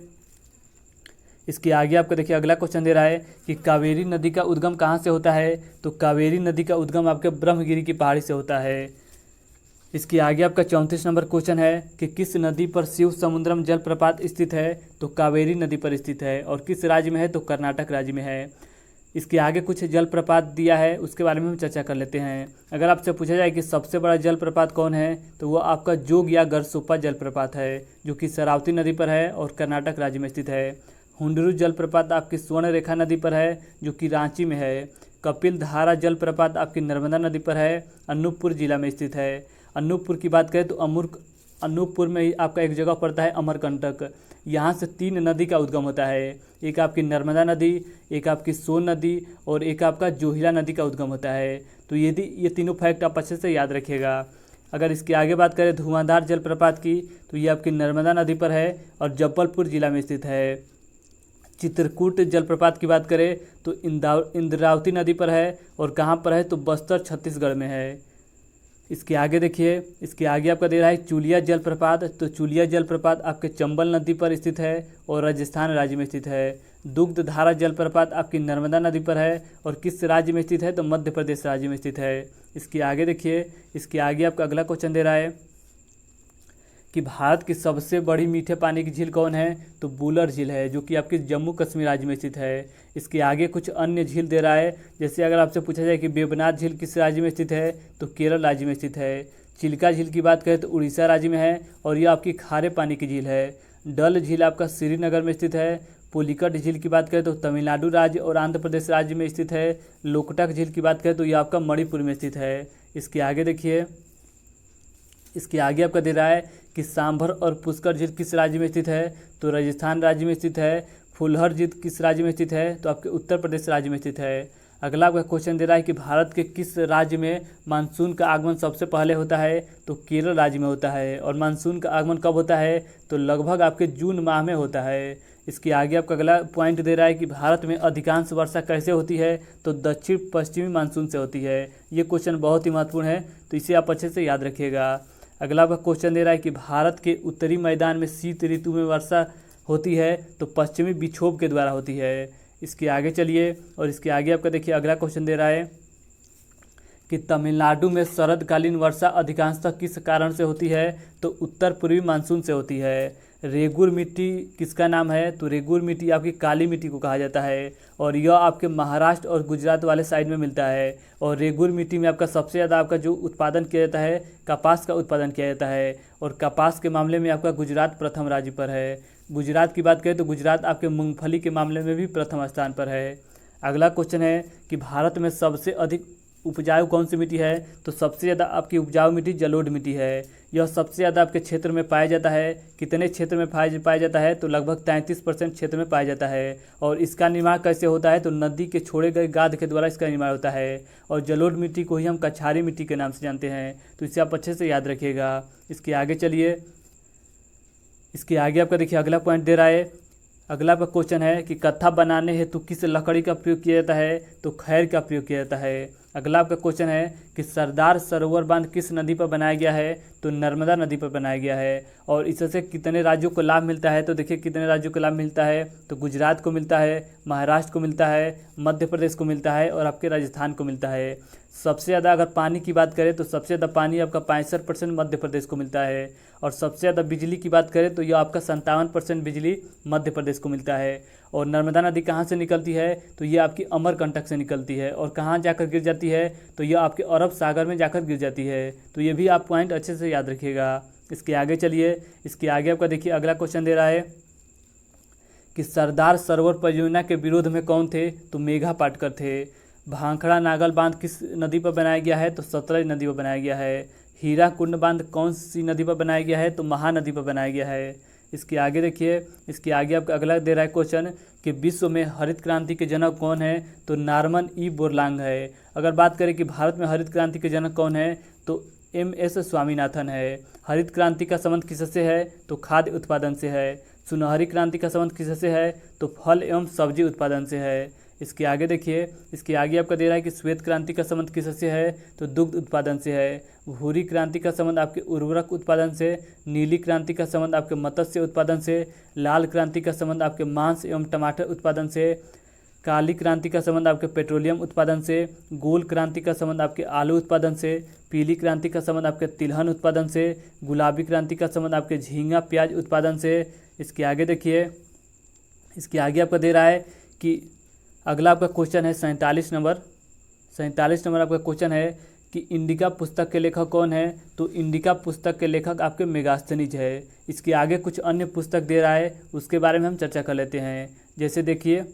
इसके आगे आपको देखिए अगला क्वेश्चन दे रहा है कि कावेरी नदी का उद्गम कहाँ से होता है। तो कावेरी नदी का उद्गम आपके ब्रह्मगिरी की पहाड़ी से होता है। इसके आगे आपका 34 नंबर क्वेश्चन है कि किस नदी पर शिव समुद्रम जलप्रपात स्थित है। तो कावेरी नदी पर स्थित है। और किस राज्य में है, तो कर्नाटक राज्य में है। इसके आगे कुछ जलप्रपात दिया है, उसके बारे में हम चर्चा कर लेते हैं। अगर आपसे पूछा जाए कि सबसे बड़ा जलप्रपात कौन है, तो वो आपका जोग या गरसोप्पा जलप्रपात है, जो कि शरावती नदी पर है और कर्नाटक राज्य में स्थित है। हुंडरू जलप्रपात आपकी स्वर्ण रेखा नदी पर है, जो कि रांची में है। कपिल धारा जलप्रपात आपकी नर्मदा नदी पर है, अनूपपुर जिला में स्थित है। अनूपपुर की बात करें तो अनूपपुर में ही आपका एक जगह पड़ता है अमरकंटक। यहाँ से 3 नदी का उद्गम होता है, एक आपकी नर्मदा नदी, एक आपकी सोन नदी और एक आपका जोहिला नदी का उद्गम होता है। तो ये तीनों फैक्ट आप अच्छे से याद रखिएगा। अगर इसके आगे बात करें धुआंधार जलप्रपात की, तो ये आपकी नर्मदा नदी पर है और जबलपुर जिला में स्थित है। चित्रकूट जलप्रपात की बात करें तो इंद्रावती नदी पर है और कहाँ पर है, तो बस्तर छत्तीसगढ़ में है। इसके आगे देखिए, इसके आगे आपका दे रहा है चुलिया जलप्रपात। तो चुलिया जलप्रपात आपके चंबल नदी पर स्थित है और राजस्थान राज्य में स्थित है। दुग्ध धारा जलप्रपात आपकी नर्मदा नदी पर है और किस राज्य में स्थित है, तो मध्य प्रदेश राज्य में स्थित है। इसके आगे देखिए, इसके आगे आपका अगला क्वेश्चन दे रहा है कि भारत की सबसे बड़ी मीठे पानी की झील कौन है। तो बुलर झील है, जो कि आपके जम्मू कश्मीर राज्य में स्थित है। इसके आगे कुछ अन्य झील दे रहा है, जैसे अगर आपसे पूछा जाए कि वेबनाथ झील किस राज्य में स्थित है, तो केरल राज्य में स्थित है। चिल्का झील की बात करें तो उड़ीसा राज्य में है और यह आपकी खारे पानी की झील है। डल झील आपका श्रीनगर में स्थित है। पुलिकट झील की बात करें तो तमिलनाडु राज्य और आंध्र प्रदेश राज्य में स्थित है। लोकटक झील की बात करें तो यह आपका मणिपुर में स्थित है। इसके आगे देखिए, इसके आगे आपका दे रहा है कि सांभर और पुष्कर झील किस राज्य में स्थित है। तो राजस्थान राज्य में स्थित है। फुलहर झील किस राज्य में स्थित है, तो आपके उत्तर प्रदेश राज्य में स्थित है। अगला आपका क्वेश्चन दे रहा है कि भारत के किस राज्य में मानसून का आगमन सबसे पहले होता है। तो केरल राज्य में होता है। और मानसून का आगमन कब होता है, तो लगभग आपके जून माह में होता है। इसके आगे आपका अगला पॉइंट दे रहा है कि भारत में अधिकांश वर्षा कैसे होती है। तो दक्षिण पश्चिमी मानसून से होती है। ये क्वेश्चन बहुत ही महत्वपूर्ण है, तो इसे आप अच्छे से याद रखिएगा। अगला आपका क्वेश्चन दे रहा है कि भारत के उत्तरी मैदान में शीत ऋतु में वर्षा होती है, तो पश्चिमी विक्षोभ के द्वारा होती है। इसके आगे चलिए, और इसके आगे आपका देखिए अगला क्वेश्चन दे रहा है कि तमिलनाडु में शरदकालीन वर्षा अधिकांशतः किस कारण से होती है। तो उत्तर पूर्वी मानसून से होती है। रेगुर मिट्टी किसका नाम है, तो रेगुर मिट्टी आपकी काली मिट्टी को कहा जाता है और यह आपके महाराष्ट्र और गुजरात वाले साइड में मिलता है। और रेगुर मिट्टी में आपका सबसे ज़्यादा आपका जो उत्पादन किया जाता है, कपास का उत्पादन किया जाता है। और कपास के मामले में आपका गुजरात प्रथम राज्य पर है। गुजरात की बात करें तो गुजरात आपके मूंगफली के मामले में भी प्रथम स्थान पर है। अगला क्वेश्चन है कि भारत में सबसे अधिक उपजाऊ कौन सी मिट्टी है। तो सबसे ज़्यादा आपकी उपजाऊ मिट्टी जलोढ़ मिट्टी है। यह सबसे ज़्यादा आपके क्षेत्र में पाया जाता है। कितने क्षेत्र में पाया जाता है, तो लगभग 33% क्षेत्र में पाया जाता है। और इसका निर्माण कैसे होता है, तो नदी के छोड़े गए गाद के द्वारा इसका निर्माण होता है। और जलोढ़ मिट्टी को ही हम कछारी मिट्टी के नाम से जानते हैं, तो इसे आप अच्छे से याद रखिएगा। इसके आगे चलिए, इसके आगे आपका देखिए अगला पॉइंट दे रहा है। अगला आपका क्वेश्चन है कि कत्था बनाने हेतु किस लकड़ी का प्रयोग किया जाता है। तो खैर का प्रयोग किया जाता है। अगला आपका क्वेश्चन है कि सरदार सरोवर बांध किस नदी पर बनाया गया है। तो नर्मदा नदी पर बनाया गया है। और इससे कितने राज्यों को लाभ मिलता है, तो देखिए कितने राज्यों को लाभ मिलता है। तो गुजरात को मिलता है, महाराष्ट्र को मिलता है, मध्य प्रदेश को मिलता है और आपके राजस्थान को मिलता है। सबसे ज़्यादा अगर पानी की बात करें तो सबसे ज़्यादा पानी आपका 65% मध्य प्रदेश को मिलता है। और सबसे ज़्यादा बिजली की बात करें तो यह आपका 57% बिजली मध्य प्रदेश को मिलता है। और नर्मदा नदी कहाँ से निकलती है, तो ये आपकी अमरकंटक से निकलती है। और कहाँ जाकर गिर जाती है, तो यह आपके अरब सागर में जाकर गिर जाती है। तो ये भी आप पॉइंट अच्छे से याद रखिएगा। इसके आगे चलिए, इसके आगे आपका देखिए अगला क्वेश्चन दे रहा है कि सरदार सरोवर परियोजना के विरोध में कौन थे। तो मेघा पाटकर थे। भांखड़ा नागल बांध किस नदी पर बनाया गया है, तो सतलज नदी पर बनाया गया है। हीरा कुंड बांध कौन सी नदी पर बनाया गया है, तो महानदी पर बनाया गया है। इसके आगे देखिए, इसके आगे आपका अगला दे रहा है क्वेश्चन कि विश्व में हरित क्रांति के जनक कौन है। तो नॉर्मन ई बोरलांग है। अगर बात करें कि भारत में हरित क्रांति के जनक कौन है, तो MS स्वामीनाथन है। हरित क्रांति का संबंध किससे है, तो खाद्य उत्पादन से है। सुनहरी क्रांति का संबंध किससे है? तो फल एवं सब्जी उत्पादन से है। इसके आगे देखिए, इसके आगे आपका दे रहा है कि श्वेत क्रांति का संबंध किससे है? तो दुग्ध उत्पादन से है। भूरी क्रांति का संबंध आपके उर्वरक उत्पादन से, नीली क्रांति का संबंध आपके मत्स्य उत्पादन से, लाल क्रांति का संबंध आपके मांस एवं टमाटर उत्पादन से, काली क्रांति का संबंध आपके पेट्रोलियम उत्पादन से, गोल क्रांति का संबंध आपके आलू उत्पादन से, पीली क्रांति का संबंध आपके तिलहन उत्पादन से, गुलाबी क्रांति का संबंध आपके झींगा प्याज उत्पादन से। इसके आगे देखिए, इसके आगे आपका दे रहा है कि अगला आपका क्वेश्चन है 47 नंबर आपका क्वेश्चन है कि इंडिका पुस्तक के लेखक कौन है? तो इंडिका पुस्तक के लेखक आपके मेगास्थनीज है। इसके आगे कुछ अन्य पुस्तक दे रहा है, उसके बारे में हम चर्चा कर लेते हैं। जैसे देखिए,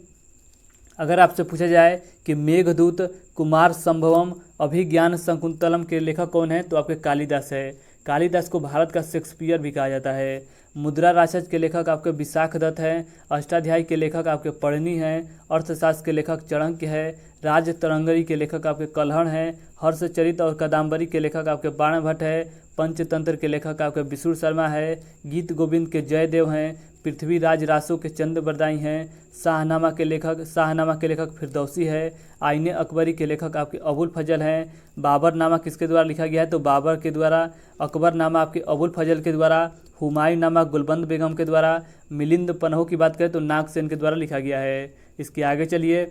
अगर आपसे पूछा जाए कि मेघदूत, कुमार संभवम, अभिज्ञान शकुंतलम के लेखक कौन है? तो आपके कालिदास है। कालिदास को भारत का शेक्सपियर भी कहा जाता है। मुद्रा राक्षस के लेखक आपके विशाख दत्त हैं। अष्टाध्यायी के लेखक आपके पढ़नी हैं। अर्थशास्त्र के लेखक चाणक्य है। राज तरंगरी के लेखक आपके कल्हण हैं। हर्षचरित और कादम्बरी के लेखक आपके बाणभट्ट है। पंचतंत्र के लेखक आपके विशुर शर्मा है। गीत गोविंद के जयदेव हैं। पृथ्वीराज रासो के चंद बरदाई हैं। शाहनामा के लेखक फिरदौसी है। आईने अकबरी के लेखक आपके अबुल फजल हैं। बाबरनामा किसके द्वारा लिखा गया है? तो बाबर के द्वारा। अकबरनामा आपके अबुल फजल के द्वारा। हुमायूं नामा गुलबंद बेगम के द्वारा। मिलिंद पन्हो की बात करें तो नागसेन के द्वारा लिखा गया है। इसके आगे चलिए,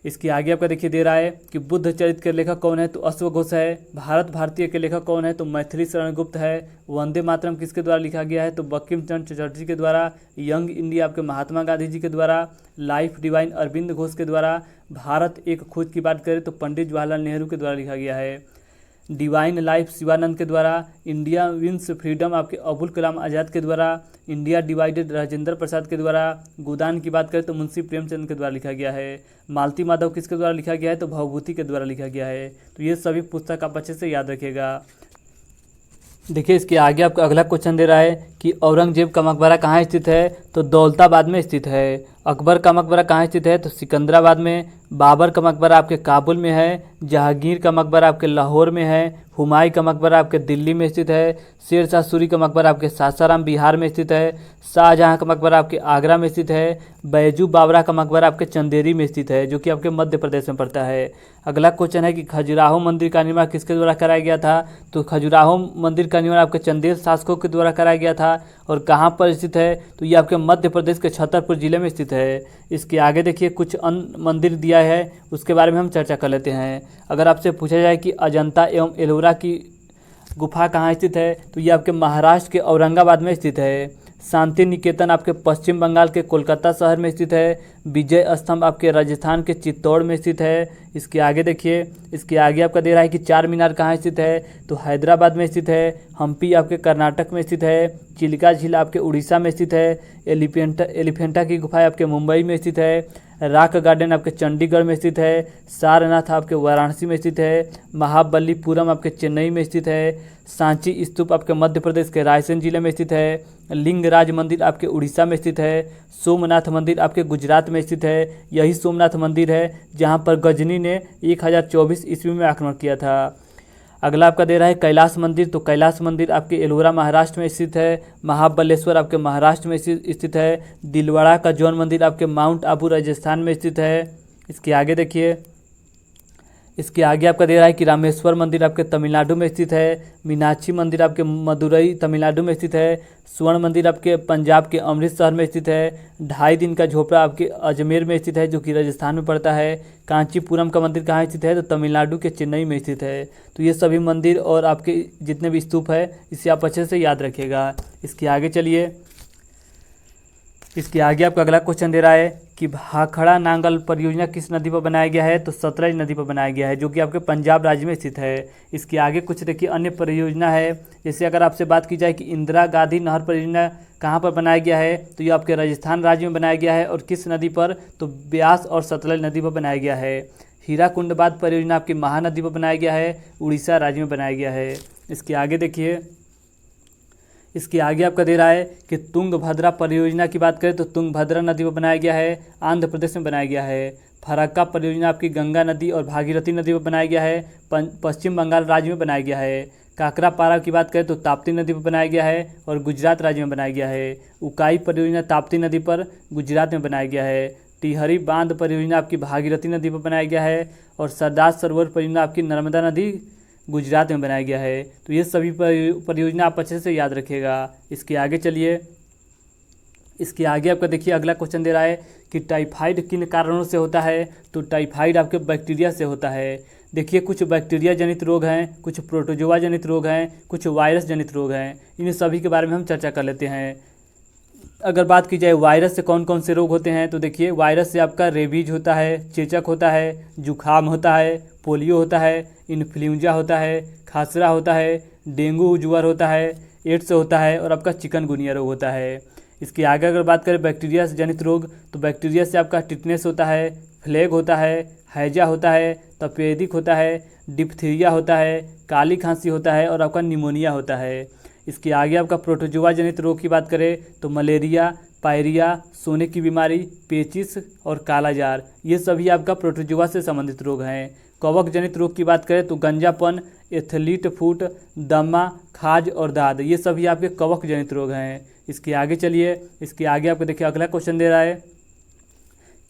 इसके आगे आपका देखिए दे रहा है कि बुद्ध चरित के लेखक कौन है? तो अश्वघोष है। भारत भारतीय के लेखक कौन है? तो मैथिली शरण गुप्त है। वंदे मातरम किसके द्वारा लिखा गया है? तो बंकिम चंद्र चटर्जी के द्वारा। यंग इंडिया आपके महात्मा गांधी जी के द्वारा। लाइफ डिवाइन अरविंद घोष के द्वारा। भारत एक खोज की बात करें तो पंडित जवाहरलाल नेहरू के द्वारा लिखा गया है। डिवाइन लाइफ शिवानंद के द्वारा। इंडिया विंस फ्रीडम आपके अबुल कलाम आज़ाद के द्वारा। इंडिया डिवाइडेड राजेंद्र प्रसाद के द्वारा। गोदान की बात करें तो मुंशी प्रेमचंद के द्वारा लिखा गया है। मालती माधव किसके द्वारा लिखा गया है? तो भवभूति के द्वारा लिखा गया है। तो ये सभी पुस्तक आप अच्छे से याद रखिएगा। देखिए, इसके आगे आपका अगला क्वेश्चन दे रहा है कि औरंगजेब का मकबरा कहाँ स्थित है? तो दौलताबाद में स्थित है। अकबर का मकबरा कहाँ स्थित है? तो सिकंदराबाद में। बाबर का मकबरा आपके काबुल में है। जहांगीर का मकबरा आपके लाहौर में है। हुमायूं का मकबरा आपके दिल्ली में स्थित है। शेर शाह सूरी का मकबरा आपके सासाराम बिहार में स्थित है। शाहजहाँ का मकबरा आपके आगरा में स्थित है। बैजू बावरा का मकबरा आपके चंदेरी में स्थित है, जो कि आपके मध्य प्रदेश में पड़ता है। अगला क्वेश्चन है कि खजुराहो मंदिर का निर्माण किसके द्वारा कराया गया था? तो खजुराहो मंदिर का निर्माण आपके चंदेल शासकों के द्वारा कराया गया था। और कहाँ पर स्थित है? तो ये आपके मध्य प्रदेश के छतरपुर जिले में स्थित है। इसके आगे देखिए, कुछ अन्य मंदिर दिया है, उसके बारे में हम चर्चा कर लेते हैं। अगर आपसे पूछा जाए कि अजंता एवं एलोरा की गुफा कहाँ स्थित है? तो ये आपके महाराष्ट्र के औरंगाबाद में स्थित है। शांति निकेतन आपके पश्चिम बंगाल के कोलकाता शहर में स्थित है। विजय स्तंभ आपके राजस्थान के चित्तौड़ में स्थित है। इसके आगे देखिए, इसके आगे आपका दे रहा है कि चार मीनार कहाँ स्थित है? तो हैदराबाद में स्थित है। हम्पी आपके कर्नाटक में स्थित है। चिल्का झील आपके उड़ीसा में स्थित है। एलिफेंटा की गुफा आपके मुंबई में स्थित है। रॉक गार्डन आपके चंडीगढ़ में स्थित है। सारनाथ आपके वाराणसी में स्थित है। महाबलीपुरम आपके चेन्नई में स्थित है। सांची स्तूप आपके मध्य प्रदेश के रायसेन जिले में स्थित है। लिंगराज मंदिर आपके उड़ीसा में स्थित है। सोमनाथ मंदिर आपके गुजरात में स्थित है। यही सोमनाथ मंदिर है जहां पर गजनी ने 1024 ईस्वी में आक्रमण किया था। अगला आपका दे रहा है कैलाश मंदिर। तो कैलाश मंदिर आपके एलोरा महाराष्ट्र में स्थित है। महाबलेश्वर आपके महाराष्ट्र में स्थित है। दिलवाड़ा का जौन मंदिर आपके माउंट आबू राजस्थान में स्थित है। इसके आगे देखिए, इसके आगे आपका दे रहा है कि रामेश्वर मंदिर आपके तमिलनाडु में स्थित है। मीनाक्षी मंदिर आपके मदुरई तमिलनाडु में स्थित है। स्वर्ण मंदिर आपके पंजाब के अमृतसर में स्थित है। 2.5 दिन का झोपड़ा आपके अजमेर में स्थित है, जो कि राजस्थान में पड़ता है। कांचीपुरम का मंदिर कहाँ स्थित है? तो तमिलनाडु के चेन्नई में स्थित है। तो ये सभी मंदिर और आपके जितने भी स्तूप है, इसे आप अच्छे से याद रखिएगा। इसके आगे चलिए, इसके आगे आपका अगला क्वेश्चन दे रहा है कि भाखड़ा नांगल परियोजना किस नदी पर बनाया गया है? तो सतलज नदी पर बनाया गया है, जो कि आपके पंजाब राज्य में स्थित है। इसके आगे कुछ देखिए अन्य परियोजना है। जैसे अगर आपसे बात की जाए कि इंदिरा गांधी नहर परियोजना कहाँ पर बनाया गया है, तो ये आपके राजस्थान राज्य में बनाया गया है। और किस नदी पर? तो ब्यास और सतलज नदी पर बनाया गया है। हीराकुंड बांध परियोजना आपकी महानदी पर बनाया गया है, उड़ीसा राज्य में बनाया गया है। इसके आगे देखिए, इसके आगे आपका दे रहा है कि तुंगभद्रा परियोजना की बात करें तो तुंगभद्रा नदी पर बनाया गया है, आंध्र प्रदेश में बनाया गया है। फरक्का परियोजना आपकी गंगा नदी और भागीरथी नदी पर बनाया गया है, पश्चिम बंगाल राज्य में बनाया गया है। काकरापारा की बात करें तो ताप्ती नदी पर बनाया गया है और गुजरात राज्य में बनाया गया है। उकाई परियोजना ताप्ती नदी पर गुजरात में बनाया गया है। टिहरी बांध परियोजना आपकी भागीरथी नदी पर बनाया गया है और सरदार सरोवर परियोजना आपकी नर्मदा नदी गुजरात में बनाया गया है। तो ये सभी परियोजना आप अच्छे से याद रखिएगा। इसके आगे चलिए, इसके आगे आपका देखिए अगला क्वेश्चन दे रहा है कि टाइफाइड किन कारणों से होता है। तो टाइफाइड आपके बैक्टीरिया से होता है। देखिए कुछ बैक्टीरिया जनित रोग हैं, कुछ प्रोटोजोआ जनित रोग हैं, कुछ वायरस जनित रोग हैं। इन सभी के बारे में हम चर्चा कर लेते हैं। अगर बात की जाए वायरस से कौन कौन से रोग होते हैं, तो देखिए वायरस से आपका रेबीज होता है, चेचक होता है, जुखाम होता है, पोलियो होता है, इन्फ्लुएंजा होता है, खासरा होता है, डेंगू ज्वर होता है, एड्स होता है और आपका चिकनगुनिया रोग होता है। इसके आगे अगर बात करें बैक्टीरिया से जनित रोग, तो बैक्टीरिया से आपका टिटनेस होता है, फ्लेग होता है, हैजा होता है, तपेदिक होता है, डिप्थीरिया होता है, काली खांसी होता है और आपका निमोनिया होता है। इसके आगे आपका प्रोटोजोआ जनित रोग की बात करें तो मलेरिया, पायरिया, सोने की बीमारी, पेचिस और कालाजार, ये सभी आपका प्रोटोजोआ से संबंधित रोग हैं। कवक जनित रोग की बात करें तो गंजापन, एथलीट फुट, दमा, खाज और दाद, ये सभी आपके कवक जनित रोग हैं। इसके आगे चलिए, इसके आगे आपको देखिए अगला क्वेश्चन दे रहा है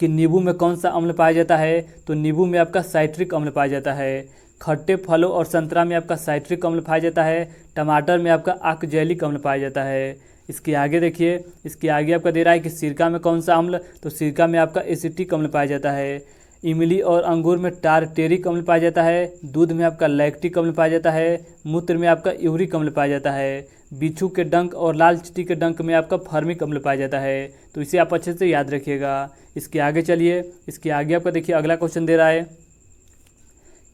कि नींबू में कौन सा अम्ल पाया जाता है। तो नींबू में आपका साइट्रिक अम्ल पाया जाता है। खट्टे फलों और संतरा में आपका साइट्रिक अम्ल पाया जाता है। टमाटर में आपका आक्जेलिक अम्ल पाया जाता है। इसके आगे देखिए, इसके आगे आपका दे रहा है कि सिरका में कौन सा अम्ल। तो सिरका में आपका एसिटिक अम्ल पाया जाता है। इमली और अंगूर में टारटेरिक अम्ल पाया जाता है। दूध में आपका लैक्टिक अम्ल पाया जाता है। मूत्र में आपका यूरिक अम्ल पाया जाता है। बिच्छू के डंक और लाल चींटी के डंक में आपका फर्मिक अम्ल पाया जाता है। तो इसे आप अच्छे से याद रखिएगा। इसके आगे चलिए, इसके आगे आपका देखिए अगला क्वेश्चन दे रहा है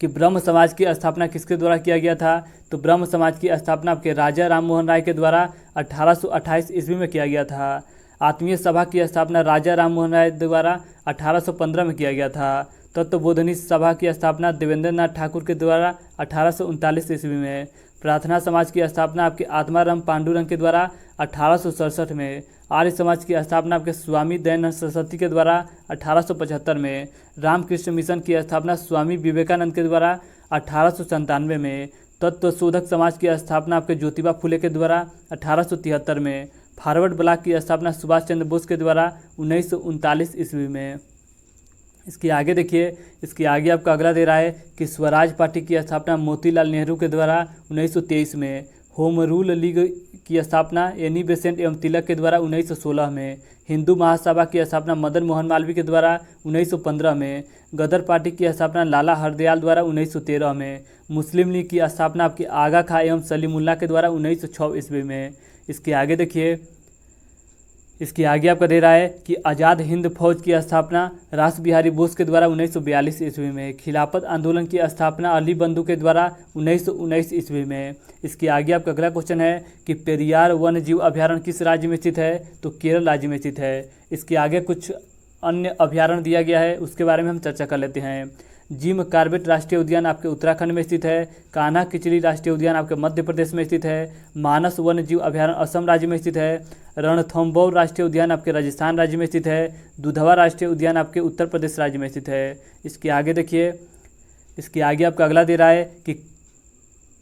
कि ब्रह्म समाज की स्थापना किसके द्वारा किया गया था। तो ब्रह्म समाज की स्थापना आपके राजा राम मोहन राय के द्वारा 1828 ईस्वी में किया गया था। आत्मीय सभा की स्थापना राजा राम मोहन राय द्वारा 1815 में किया गया था। तत्वबोधनी सभा की स्थापना देवेंद्र नाथ ठाकुर के द्वारा 1839 ईस्वी में। प्रार्थना समाज की स्थापना आपके आत्माराम पांडुरंग के द्वारा 1867 में। आर्य समाज की स्थापना आपके स्वामी दयानंद सरस्वती के द्वारा 1875 में। रामकृष्ण मिशन की स्थापना स्वामी विवेकानंद के द्वारा 1897 में। तत्वशोधक समाज की स्थापना आपके ज्योतिबा फुले के द्वारा 1873 में। फॉरवर्ड ब्लॉक की स्थापना सुभाष चंद्र बोस के द्वारा 1939 ईस्वी में। इसके आगे देखिए, इसके आगे आपका अगला दे रहा है कि स्वराज पार्टी की स्थापना मोतीलाल नेहरू के द्वारा 1923 में। होम रूल लीग की स्थापना एनी बेसेंट एवं तिलक के द्वारा 1916 में। हिंदू महासभा की स्थापना मदन मोहन मालवीय के द्वारा 1915 में। गदर पार्टी की स्थापना लाला हरदयाल द्वारा 1913 में। मुस्लिम लीग की स्थापना आपके आगा खां एवं सलीमुल्लाह के द्वारा 1906 ईस्वी में। इसके आगे देखिए, इसके आगे आपका दे रहा है कि आज़ाद हिंद फौज की स्थापना रास बिहारी बोस के द्वारा 1942 ईस्वी में। खिलाफत आंदोलन की स्थापना अली बंधु के द्वारा 1919 ईस्वी में। इसके आगे आपका अगला क्वेश्चन है कि पेरियार वन्य जीव अभ्यारण्य किस राज्य में स्थित है। तो केरल राज्य में स्थित है। इसके आगे कुछ अन्य अभ्यारण्य दिया गया है, उसके बारे में हम चर्चा कर लेते हैं। जिम कार्बेट राष्ट्रीय उद्यान आपके उत्तराखंड में स्थित है। कान्हा किचली राष्ट्रीय उद्यान आपके मध्य प्रदेश में स्थित है। मानस वन्य जीव अभ्यारण्य असम राज्य में स्थित है। रणथंभौर राष्ट्रीय उद्यान आपके राजस्थान राज्य में स्थित है। दुधवा राष्ट्रीय उद्यान आपके उत्तर प्रदेश राज्य में स्थित है। इसके आगे देखिए, इसके आगे आपका अगला दे रहा है कि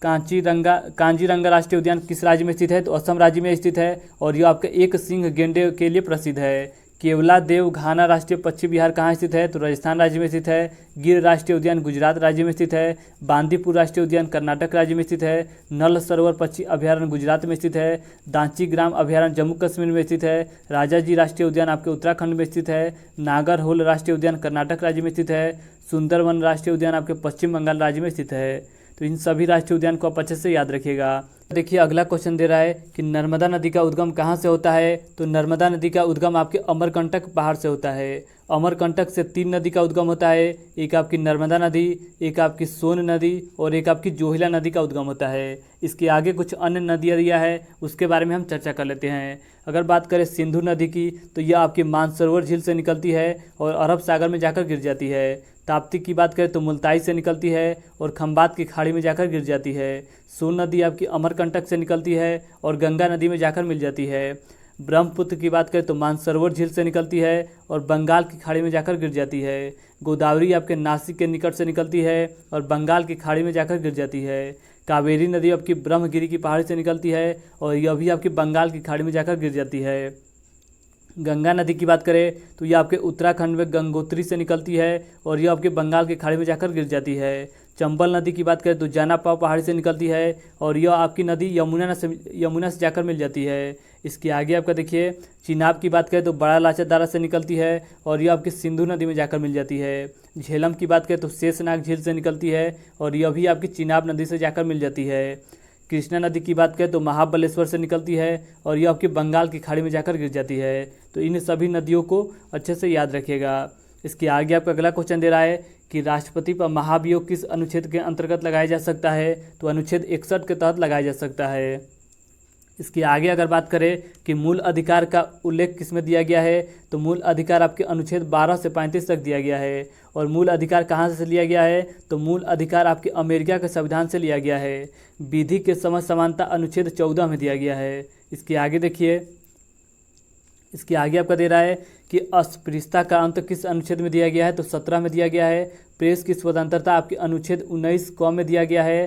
कांजीरंगा राष्ट्रीय उद्यान किस राज्य में स्थित है। तो असम राज्य में स्थित है और यह आपके एक सिंह गेंडे के लिए प्रसिद्ध है। केवला देव घाना राष्ट्रीय पक्षी विहार कहाँ स्थित है। तो राजस्थान राज्य में स्थित है। गिर राष्ट्रीय उद्यान गुजरात राज्य में स्थित है। बांदीपुर राष्ट्रीय उद्यान कर्नाटक राज्य में स्थित है। नल सरोवर पक्षी अभ्यारण्य गुजरात में स्थित है। दांची ग्राम अभ्यारण्य जम्मू कश्मीर में स्थित है। राजाजी राष्ट्रीय उद्यान आपके उत्तराखंड में स्थित है। नागरहोल राष्ट्रीय उद्यान कर्नाटक राज्य में स्थित है। सुंदरवन राष्ट्रीय उद्यान आपके पश्चिम बंगाल राज्य में स्थित है। तो इन सभी राष्ट्रीय उद्यान को आप अच्छे से याद रखिएगा। देखिए अगला क्वेश्चन दे रहा है कि नर्मदा नदी का उद्गम कहाँ से होता है। तो नर्मदा नदी का उद्गम आपके अमरकंटक पहाड़ से होता है। अमरकंटक से 3 नदी का उद्गम होता है। एक आपकी नर्मदा नदी, एक आपकी सोन नदी और एक आपकी जोहिला नदी का उद्गम होता है। इसके आगे कुछ अन्य नदियाँ है, उसके बारे में हम चर्चा कर लेते हैं। अगर बात करें सिंधु नदी की, तो यह आपकी मानसरोवर झील से निकलती है और अरब सागर में जाकर गिर जाती है। ताप्ती की बात करें तो मुल्ताई से निकलती है और खंबात की खाड़ी में जाकर गिर जाती है। सोन नदी आपकी अमरकंटक से निकलती है और गंगा नदी में जाकर मिल जाती है। ब्रह्मपुत्र की बात करें तो मानसरोवर झील से निकलती है और बंगाल की खाड़ी में जाकर गिर जाती है। गोदावरी आपके नासिक के निकट से निकलती है और बंगाल की खाड़ी में जाकर गिर जाती है। कावेरी नदी आपकी ब्रह्मगिरी की पहाड़ी से निकलती है और यह भी आपकी बंगाल की खाड़ी में जाकर गिर जाती है। गंगा नदी की बात करें तो यह आपके उत्तराखंड में गंगोत्री से निकलती है और यह आपके बंगाल की खाड़ी में जाकर गिर जाती है। चंबल नदी की बात करें तो जानापाव पहाड़ी से निकलती है और यह आपकी नदी यमुना से जाकर मिल जाती है। इसके आगे आपका देखिए चिनाब की बात करें तो बड़ा लाचेदारा से निकलती है और यह आपकी सिंधु नदी में जाकर मिल जाती है। झेलम की बात करें तो शेषनाग झील से निकलती है और यह भी आपकी चिनाब नदी से जाकर मिल जाती है। कृष्णा नदी की बात करें तो महाबलेश्वर से निकलती है और यह आपकी बंगाल की खाड़ी में जाकर गिर जाती है। तो इन सभी नदियों को अच्छे से याद रखिएगा। इसके आगे आपका अगला क्वेश्चन दे रहा है कि राष्ट्रपति पर महाभियोग किस अनुच्छेद के अंतर्गत लगाया जा सकता है, तो अनुच्छेद 61 के तहत लगाया जा सकता है। इसके आगे अगर बात करें कि मूल अधिकार का उल्लेख किस में दिया गया है, तो मूल अधिकार आपके अनुच्छेद 12 से 35 तक दिया गया है। और मूल अधिकार कहाँ से लिया गया है, तो मूल अधिकार आपके अमेरिका के संविधान से लिया गया है। विधि के समझ समानता अनुच्छेद 14 में दिया गया है। इसके आगे देखिए, इसके आगे आपका दे रहा है कि अस्पृश्यता का अंत किस अनुच्छेद में दिया गया है, तो 17 में दिया गया है। प्रेस की स्वतंत्रता आपके अनुच्छेद 19 क में दिया गया है।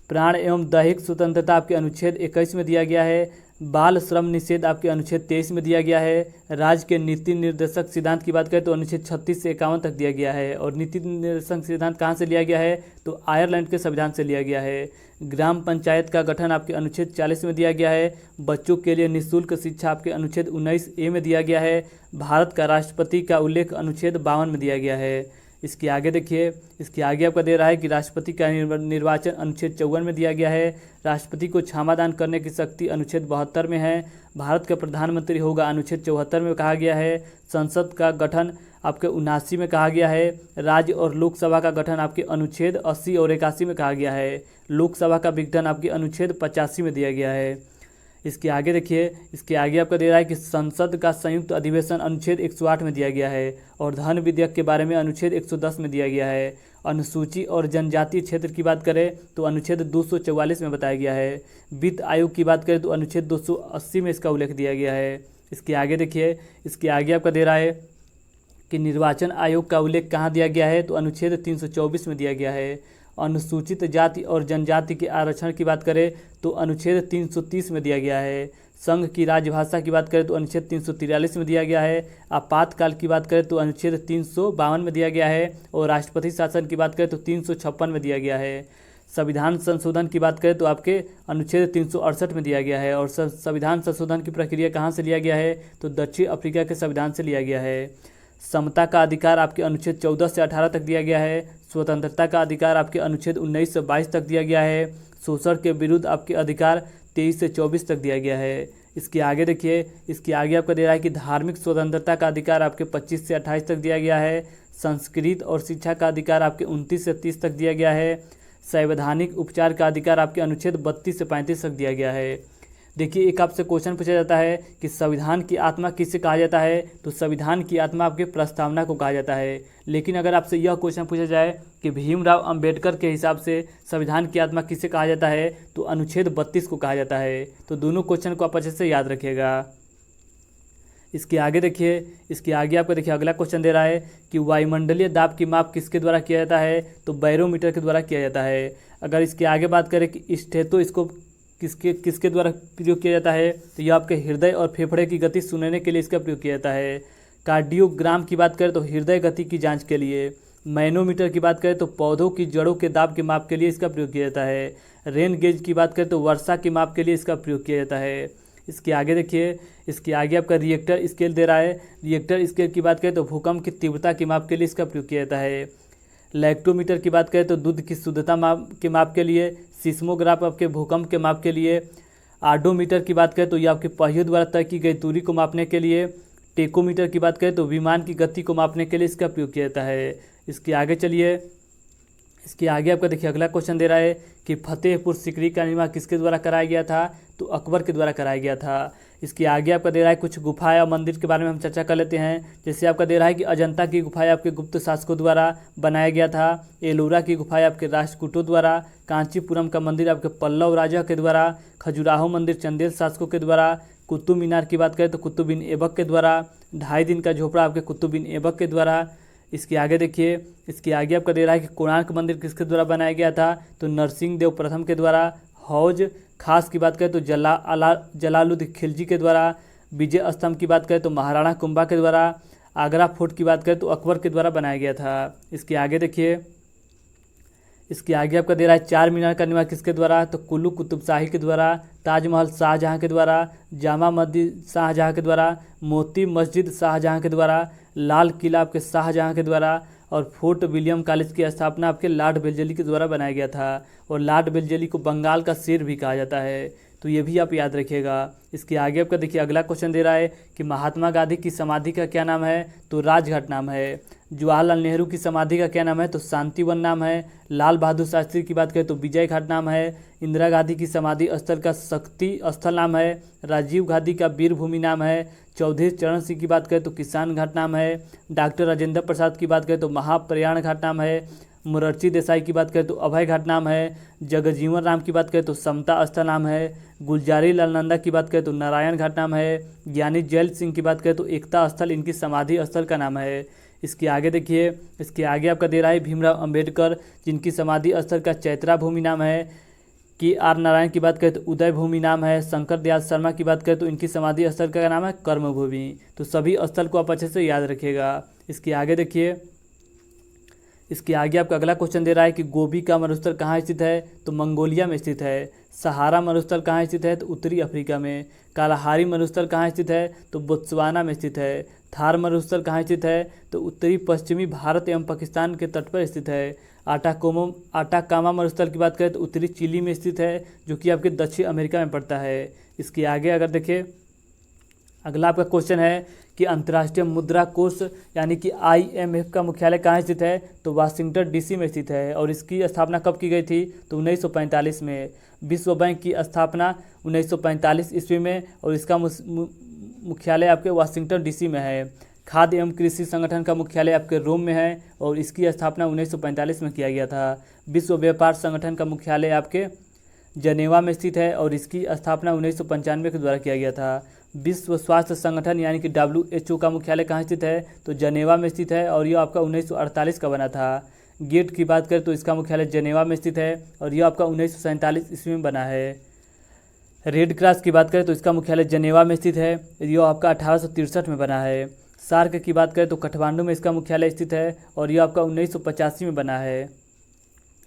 प्राण एवं दैहिक स्वतंत्रता आपके अनुच्छेद 21 में दिया गया है। बाल श्रम निषेध आपके अनुच्छेद 23 में दिया गया है। राज्य के नीति निर्देशक सिद्धांत की बात करें तो अनुच्छेद 36 से 51 तक दिया गया है। और नीति निर्देशक सिद्धांत कहाँ से लिया गया है, तो आयरलैंड के संविधान से लिया गया है। ग्राम पंचायत का गठन आपके अनुच्छेद 40 में दिया गया है। बच्चों के लिए निःशुल्क शिक्षा आपके अनुच्छेद 19A में दिया गया है। भारत का राष्ट्रपति का उल्लेख अनुच्छेद 52 में दिया गया है। इसके आगे देखिए, इसके आगे आपका दे रहा है कि राष्ट्रपति का निर्वाचन अनुच्छेद 54 में दिया गया है। राष्ट्रपति को क्षमादान करने की शक्ति अनुच्छेद 72 में है। भारत का प्रधानमंत्री होगा अनुच्छेद 74 में कहा गया है। संसद का गठन आपके 79 में कहा गया है। राज्य और लोकसभा का गठन आपके अनुच्छेद 80 और 81 में कहा गया है। लोकसभा का विघटन आपके अनुच्छेद 85 में दिया गया है। इसके आगे देखिए, इसके आगे आपका दे रहा है कि संसद का संयुक्त अधिवेशन अनुच्छेद 108 में दिया गया है। और धन विधेयक के बारे में अनुच्छेद 110 में दिया गया है। अनुसूची और जनजातीय क्षेत्र की बात करें तो अनुच्छेद 244 में बताया गया है। वित्त आयोग की बात करें तो अनुच्छेद 280 में इसका उल्लेख दिया गया है। इसके आगे देखिए, इसके आगे आपका दे रहा है कि निर्वाचन आयोग का उल्लेख कहाँ दिया गया है, तो अनुच्छेद 324 में दिया गया है। अनुसूचित जाति और जनजाति के आरक्षण की बात करें तो अनुच्छेद 330 में दिया गया है। संघ की राजभाषा की बात करें तो अनुच्छेद 343 में दिया गया है। आपातकाल की बात करें तो अनुच्छेद 352 में दिया गया है। और राष्ट्रपति शासन की बात करें तो 356 में दिया गया है। संविधान संशोधन की बात करें तो आपके अनुच्छेद 368 में दिया गया है। और संविधान संशोधन की प्रक्रिया कहाँ से लिया गया है, तो दक्षिण अफ्रीका के संविधान से लिया गया है। समता का अधिकार आपके अनुच्छेद 14 से 18 तक दिया गया है। स्वतंत्रता का अधिकार आपके अनुच्छेद 19 से 22 तक दिया गया है। शोषण के विरुद्ध आपके अधिकार 23 से 24 तक दिया गया है। इसके आगे देखिए, इसके आगे आपका दे रहा है कि धार्मिक स्वतंत्रता का अधिकार आपके 25 से 28 तक दिया गया है। संस्कृत और शिक्षा का अधिकार आपके 29 से 30 तक दिया गया है। संवैधानिक उपचार का अधिकार आपके अनुच्छेद 32 से 35 तक दिया गया है। देखिए, एक आपसे क्वेश्चन पूछा जाता है कि संविधान की आत्मा किसे कहा जाता है, तो संविधान की आत्मा आपके प्रस्तावना को कहा जाता है। लेकिन अगर आपसे यह क्वेश्चन पूछा जाए कि भीमराव अंबेडकर के हिसाब से संविधान की आत्मा किसे कहा जाता है, तो अनुच्छेद 32 को कहा जाता है। तो दोनों क्वेश्चन को आप अच्छे से याद रखिएगा। इसके आगे देखिए, इसके आगे आपको देखिए अगला क्वेश्चन दे रहा है कि वायुमंडलीय दाब की माप किसके द्वारा किया जाता है, तो बैरोमीटर के द्वारा किया जाता है। अगर इसके आगे बात करें कि स्टेथोस्कोप किसके द्वारा प्रयोग किया जाता है, तो यह आपके हृदय और फेफड़े की गति सुनने के लिए इसका प्रयोग किया जाता है। कार्डियोग्राम की बात करें तो हृदय गति की जांच के लिए। मैनोमीटर की बात करें तो पौधों की जड़ों के दाब के माप के लिए इसका प्रयोग किया जाता है। रेन गेज की बात करें तो वर्षा की माप के लिए इसका प्रयोग किया जाता है। इसके आगे देखिए, इसके आगे आपका रिएक्टर स्केल दे रहा है। रिएक्टर स्केल की बात करें तो भूकंप की तीव्रता के माप के लिए इसका प्रयोग किया जाता है। लैक्टोमीटर की बात करें तो दूध की शुद्धता के माप के लिए। सिस्मोग्राफ आपके भूकंप के माप के लिए। आर्डोमीटर की बात करें तो ये आपके पहियों द्वारा तय की गई दूरी को मापने के लिए। टेकोमीटर की बात करें तो विमान की गति को मापने के लिए इसका प्रयोग किया जाता है। इसके आगे चलिए, इसके आगे आपका देखिए अगला क्वेश्चन दे रहा है कि फतेहपुर सीकरी का निर्माण किसके द्वारा कराया गया था, तो अकबर के द्वारा कराया गया था। इसके आगे आपका दे रहा है कुछ गुफाएं और मंदिर के बारे में हम चर्चा कर लेते हैं। जैसे आपका दे रहा है कि अजंता की गुफाएं आपके गुप्त शासकों द्वारा बनाया गया था। एलोरा की गुफाएं आपके राष्ट्रकूटों द्वारा। कांचीपुरम का मंदिर आपके पल्लव राजा के द्वारा। खजुराहो मंदिर चंदेल शासकों के द्वारा। कुतुब मीनार की बात करें तो कुतुब बिन ऐबक के द्वारा। 2.5 दिन का झोपड़ा आपके कुतुब बिन ऐबक के द्वारा। इसके आगे देखिए, इसके आगे आपका दे रहा है कि कोणार्क मंदिर किसके द्वारा बनाया गया था, तो नरसिंह देव प्रथम के द्वारा। हौज खास की बात करें तो जलालुद्दीन खिलजी के द्वारा। विजय स्तंभ की बात करें तो महाराणा कुंभा के द्वारा। आगरा फोर्ट की बात करें तो अकबर के द्वारा बनाया गया था। इसके आगे देखिए, इसके आगे आपका दे रहा है चार मीनार का निर्माण किसके द्वारा, तो कुल्लू कुतुब शाही के द्वारा। ताजमहल शाहजहां के द्वारा। जामा मस्जिद शाहजहां के द्वारा। मोती मस्जिद शाहजहां के द्वारा। लाल किला आपके शाहजहां के द्वारा। और फोर्ट विलियम कॉलेज की स्थापना आपके लॉर्ड वेल्लेस्ली के द्वारा बनाया गया था। और लॉर्ड वेल्लेस्ली को बंगाल का शेर भी कहा जाता है, तो ये भी आप याद रखिएगा। इसके आगे आपका देखिए अगला क्वेश्चन दे रहा है कि महात्मा गांधी की समाधि का क्या नाम है, तो राजघाट नाम है। जवाहरलाल नेहरू की समाधि का क्या नाम है, तो शांतिवन नाम है। लाल बहादुर शास्त्री की बात करें तो विजय घाट नाम है। इंदिरा गांधी की समाधि स्थल का शक्ति स्थल नाम है। राजीव गांधी का वीर भूमि नाम है। चौधरी चरण सिंह की बात करें तो किसान घाट नाम है। डॉक्टर राजेंद्र प्रसाद की बात करें तो महाप्रयाण घाट नाम है। मोरारजी देसाई की बात करें तो अभय घाट नाम है। जगजीवन राम की बात करें तो समता स्थल नाम है। गुलजारी लाल नंदा की बात करें तो नारायण घाट नाम है। ज्ञानी जैल सिंह की बात करें तो एकता स्थल इनकी समाधि स्थल का नाम है। इसके आगे देखिए, इसके आगे आपका दे रहा है भीमराव अंबेडकर जिनकी समाधि स्थल का चैत्रा भूमि नाम है। कि आर नारायण की बात करें तो उदय भूमि नाम है। शंकर दयाल शर्मा की बात करें तो इनकी समाधि स्थल का नाम है कर्मभूमि। तो सभी स्थल को आप अच्छे से याद रखिएगा। इसके आगे देखिए, इसके आगे आपका अगला क्वेश्चन दे रहा है कि गोबी का मरुस्थल कहाँ स्थित है, तो मंगोलिया में स्थित है। सहारा मरुस्थल कहाँ स्थित है, तो उत्तरी अफ्रीका में। कालाहारी मरुस्थल कहाँ स्थित है, तो बोत्सवाना में स्थित है। थार मरुस्थल कहाँ स्थित है, तो उत्तरी पश्चिमी भारत एवं पाकिस्तान के तट पर स्थित है। आटाकामा मरुस्थल की बात करें तो उत्तरी चिली में स्थित है, जो कि आपके दक्षिण अमेरिका में पड़ता है। इसके आगे अगर देखें, अगला आपका क्वेश्चन है कि अंतर्राष्ट्रीय मुद्रा कोष यानी कि IMF का मुख्यालय कहाँ स्थित है, तो वाशिंगटन DC में स्थित है। और इसकी स्थापना कब की गई थी, तो 1945 में। विश्व बैंक की स्थापना 1945 ईस्वी में और इसका मुख्यालय आपके वाशिंगटन DC में है। खाद्य एवं कृषि संगठन का मुख्यालय आपके रोम में है और इसकी स्थापना 1945 में किया गया था। विश्व व्यापार संगठन का मुख्यालय आपके जनेवा में स्थित है और इसकी स्थापना 1995 के द्वारा किया गया था। विश्व स्वास्थ्य संगठन यानी कि WHO का मुख्यालय कहाँ स्थित है, तो जनेवा में स्थित है और यह आपका 1948 का बना था। गेट की बात करें तो इसका मुख्यालय जनेवा में स्थित है और यह आपका 1947 ईस्वी में बना है। रेड क्रॉस की बात करें तो इसका मुख्यालय जनेवा में स्थित है, यह आपका 1863 में बना है। सार्क की बात करें तो काठमांडू में इसका मुख्यालय स्थित है और यह आपका 1985 में बना है।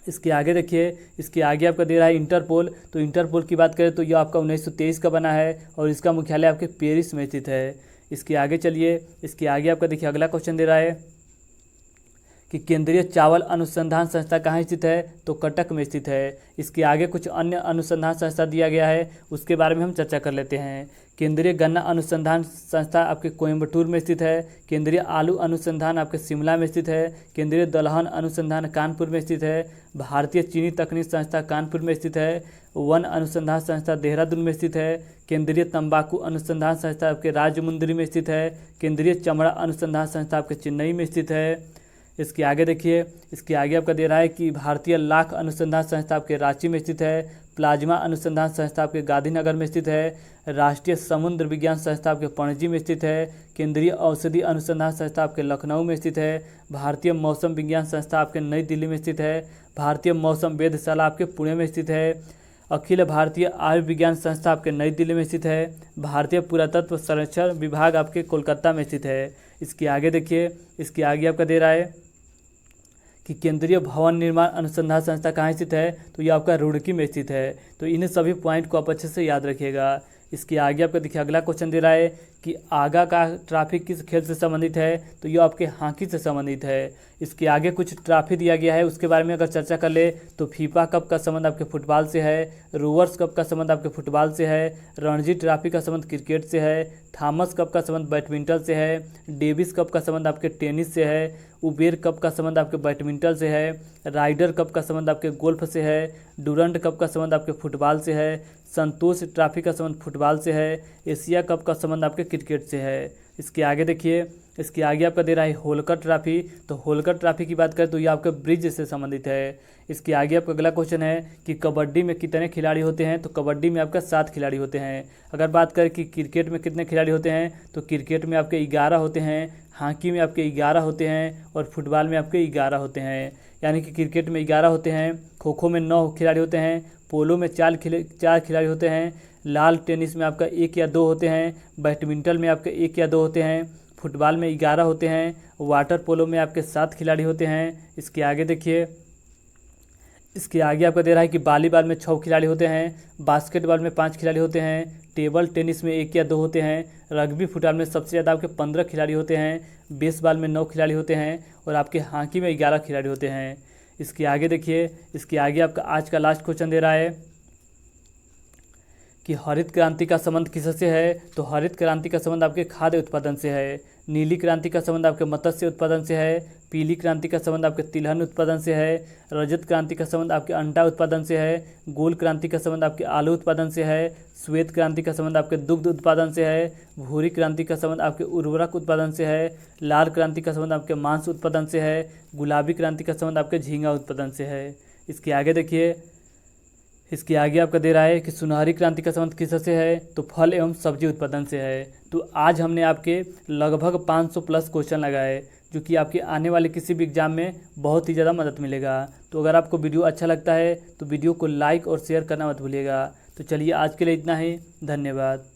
इसके आगे देखिए, इसके आगे आपका दे रहा है इंटरपोल। तो इंटरपोल की बात करें तो यह आपका 1923 का बना है और इसका मुख्यालय आपके पेरिस में स्थित है। इसके आगे चलिए, इसके आगे आपका देखिए अगला क्वेश्चन दे रहा है कि केंद्रीय चावल अनुसंधान संस्था कहाँ स्थित है, तो कटक में स्थित है। इसके आगे कुछ अन्य अनुसंधान संस्था दिया गया है, उसके बारे में हम चर्चा कर लेते हैं। केंद्रीय गन्ना अनुसंधान संस्था आपके कोयम्बटूर में स्थित है। केंद्रीय आलू अनुसंधान आपके शिमला में स्थित है। केंद्रीय दलहन अनुसंधान कानपुर में स्थित है। भारतीय चीनी तकनीक संस्था कानपुर में स्थित है। वन अनुसंधान संस्था देहरादून में स्थित है। केंद्रीय तंबाकू अनुसंधान संस्था आपके राजमुंदरी में स्थित है। केंद्रीय चमड़ा अनुसंधान संस्था आपके चेन्नई में स्थित है। इसके आगे देखिए, इसके आगे आपका दे रहा है कि भारतीय लाख अनुसंधान संस्था आपके रांची में स्थित है। प्लाज्मा अनुसंधान संस्था आपके गांधीनगर में स्थित है। राष्ट्रीय समुद्र विज्ञान संस्था आपके पणजी में स्थित है। केंद्रीय औषधि अनुसंधान संस्था आपके लखनऊ में स्थित है। भारतीय मौसम विज्ञान संस्था आपके नई दिल्ली में स्थित है। भारतीय मौसम वेधशाला आपके पुणे में स्थित है। अखिल भारतीय आयुर्विज्ञान संस्था आपके नई दिल्ली में स्थित है। भारतीय पुरातत्व संरक्षण विभाग आपके कोलकाता में स्थित है। इसके आगे देखिए, इसके आगे आपका दे रहा है कि केंद्रीय भवन निर्माण अनुसंधान संस्था कहाँ स्थित है, तो ये आपका रुड़की में स्थित है। तो इन सभी पॉइंट को आप अच्छे से याद रखिएगा। इसके आगे आपका देखिए अगला क्वेश्चन दे रहा है कि आगा का ट्रॉफी किस खेल से संबंधित है, तो ये आपके हॉकी से संबंधित है। इसके आगे कुछ ट्रॉफी दिया गया है, उसके बारे में अगर चर्चा कर ले तो फीफा कप का संबंध आपके फुटबॉल से है। रोवर्स कप का संबंध आपके फुटबॉल से है। रणजी ट्रॉफी का संबंध क्रिकेट से है। थॉमस कप का संबंध बैडमिंटन से है। डेविस कप का संबंध आपके टेनिस से है। उबेर कप का संबंध आपके बैडमिंटन से है। राइडर कप का संबंध आपके गोल्फ से है। डूरंट कप का संबंध आपके फुटबॉल से है। संतोष ट्रॉफी का संबंध फुटबॉल से है। एशिया कप का संबंध आपके क्रिकेट से है। इसके आगे देखिए, इसके आगे आपका दे रहा है होलकर ट्रॉफी। तो होलकर ट्रॉफी की बात करें तो ये आपके ब्रिज से संबंधित है। इसके आगे आपका अगला क्वेश्चन है कि कबड्डी में कितने खिलाड़ी होते हैं। तो कबड्डी में आपका 7 खिलाड़ी होते हैं। अगर बात करें कि क्रिकेट में कितने खिलाड़ी होते हैं, तो क्रिकेट में आपके 11 होते हैं, हॉकी में आपके 11 होते हैं और फुटबॉल में आपके 11 होते हैं। यानी कि क्रिकेट में 11 होते हैं, खो खो में 9 खिलाड़ी होते हैं, पोलो में 4 खिलाड़ी होते हैं, लाल टेनिस में आपका 1 या 2 होते हैं, बैडमिंटन में आपके 1 या 2 होते हैं, फुटबॉल में 11 होते हैं, वाटर पोलो में आपके 7 खिलाड़ी होते हैं। इसके आगे देखिए, इसके आगे आपका दे रहा है कि वॉलीबॉल में 6 खिलाड़ी होते हैं, बास्केटबॉल में 5 खिलाड़ी होते हैं, टेबल टेनिस में 1 या 2 होते हैं, रग्बी फुटबॉल में सबसे ज़्यादा आपके 15 खिलाड़ी होते हैं, बेसबॉल में 9 खिलाड़ी होते हैं और आपके हॉकी में 11 खिलाड़ी होते हैं। इसके आगे देखिए, इसके आगे आपका आज का लास्ट क्वेश्चन दे रहा है कि हरित क्रांति का संबंध किससे है। तो हरित क्रांति का संबंध आपके खाद्य उत्पादन से है। नीली क्रांति का संबंध आपके मत्स्य उत्पादन से है। पीली क्रांति का संबंध आपके तिलहन उत्पादन से है। रजत क्रांति का संबंध आपके अंडा उत्पादन से है। गोल क्रांति का संबंध आपके आलू उत्पादन से है। श्वेत क्रांति का संबंध आपके दुग्ध उत्पादन से है। भूरी क्रांति का संबंध आपके उर्वरक उत्पादन से है। लाल क्रांति का संबंध आपके मांस उत्पादन से है। गुलाबी क्रांति का संबंध आपके झींगा उत्पादन से है। इसके आगे देखिए, इसके आगे आपका दे रहा है कि सुनहरी क्रांति का संबंध किससे है। तो फल एवं सब्जी उत्पादन से है। तो आज हमने आपके लगभग 500 प्लस क्वेश्चन लगाए, जो कि आपके आने वाले किसी भी एग्जाम में बहुत ही ज़्यादा मदद मिलेगा। तो अगर आपको वीडियो अच्छा लगता है तो वीडियो को लाइक और शेयर करना मत भूलिएगा। तो चलिए आज के लिए इतना ही, धन्यवाद।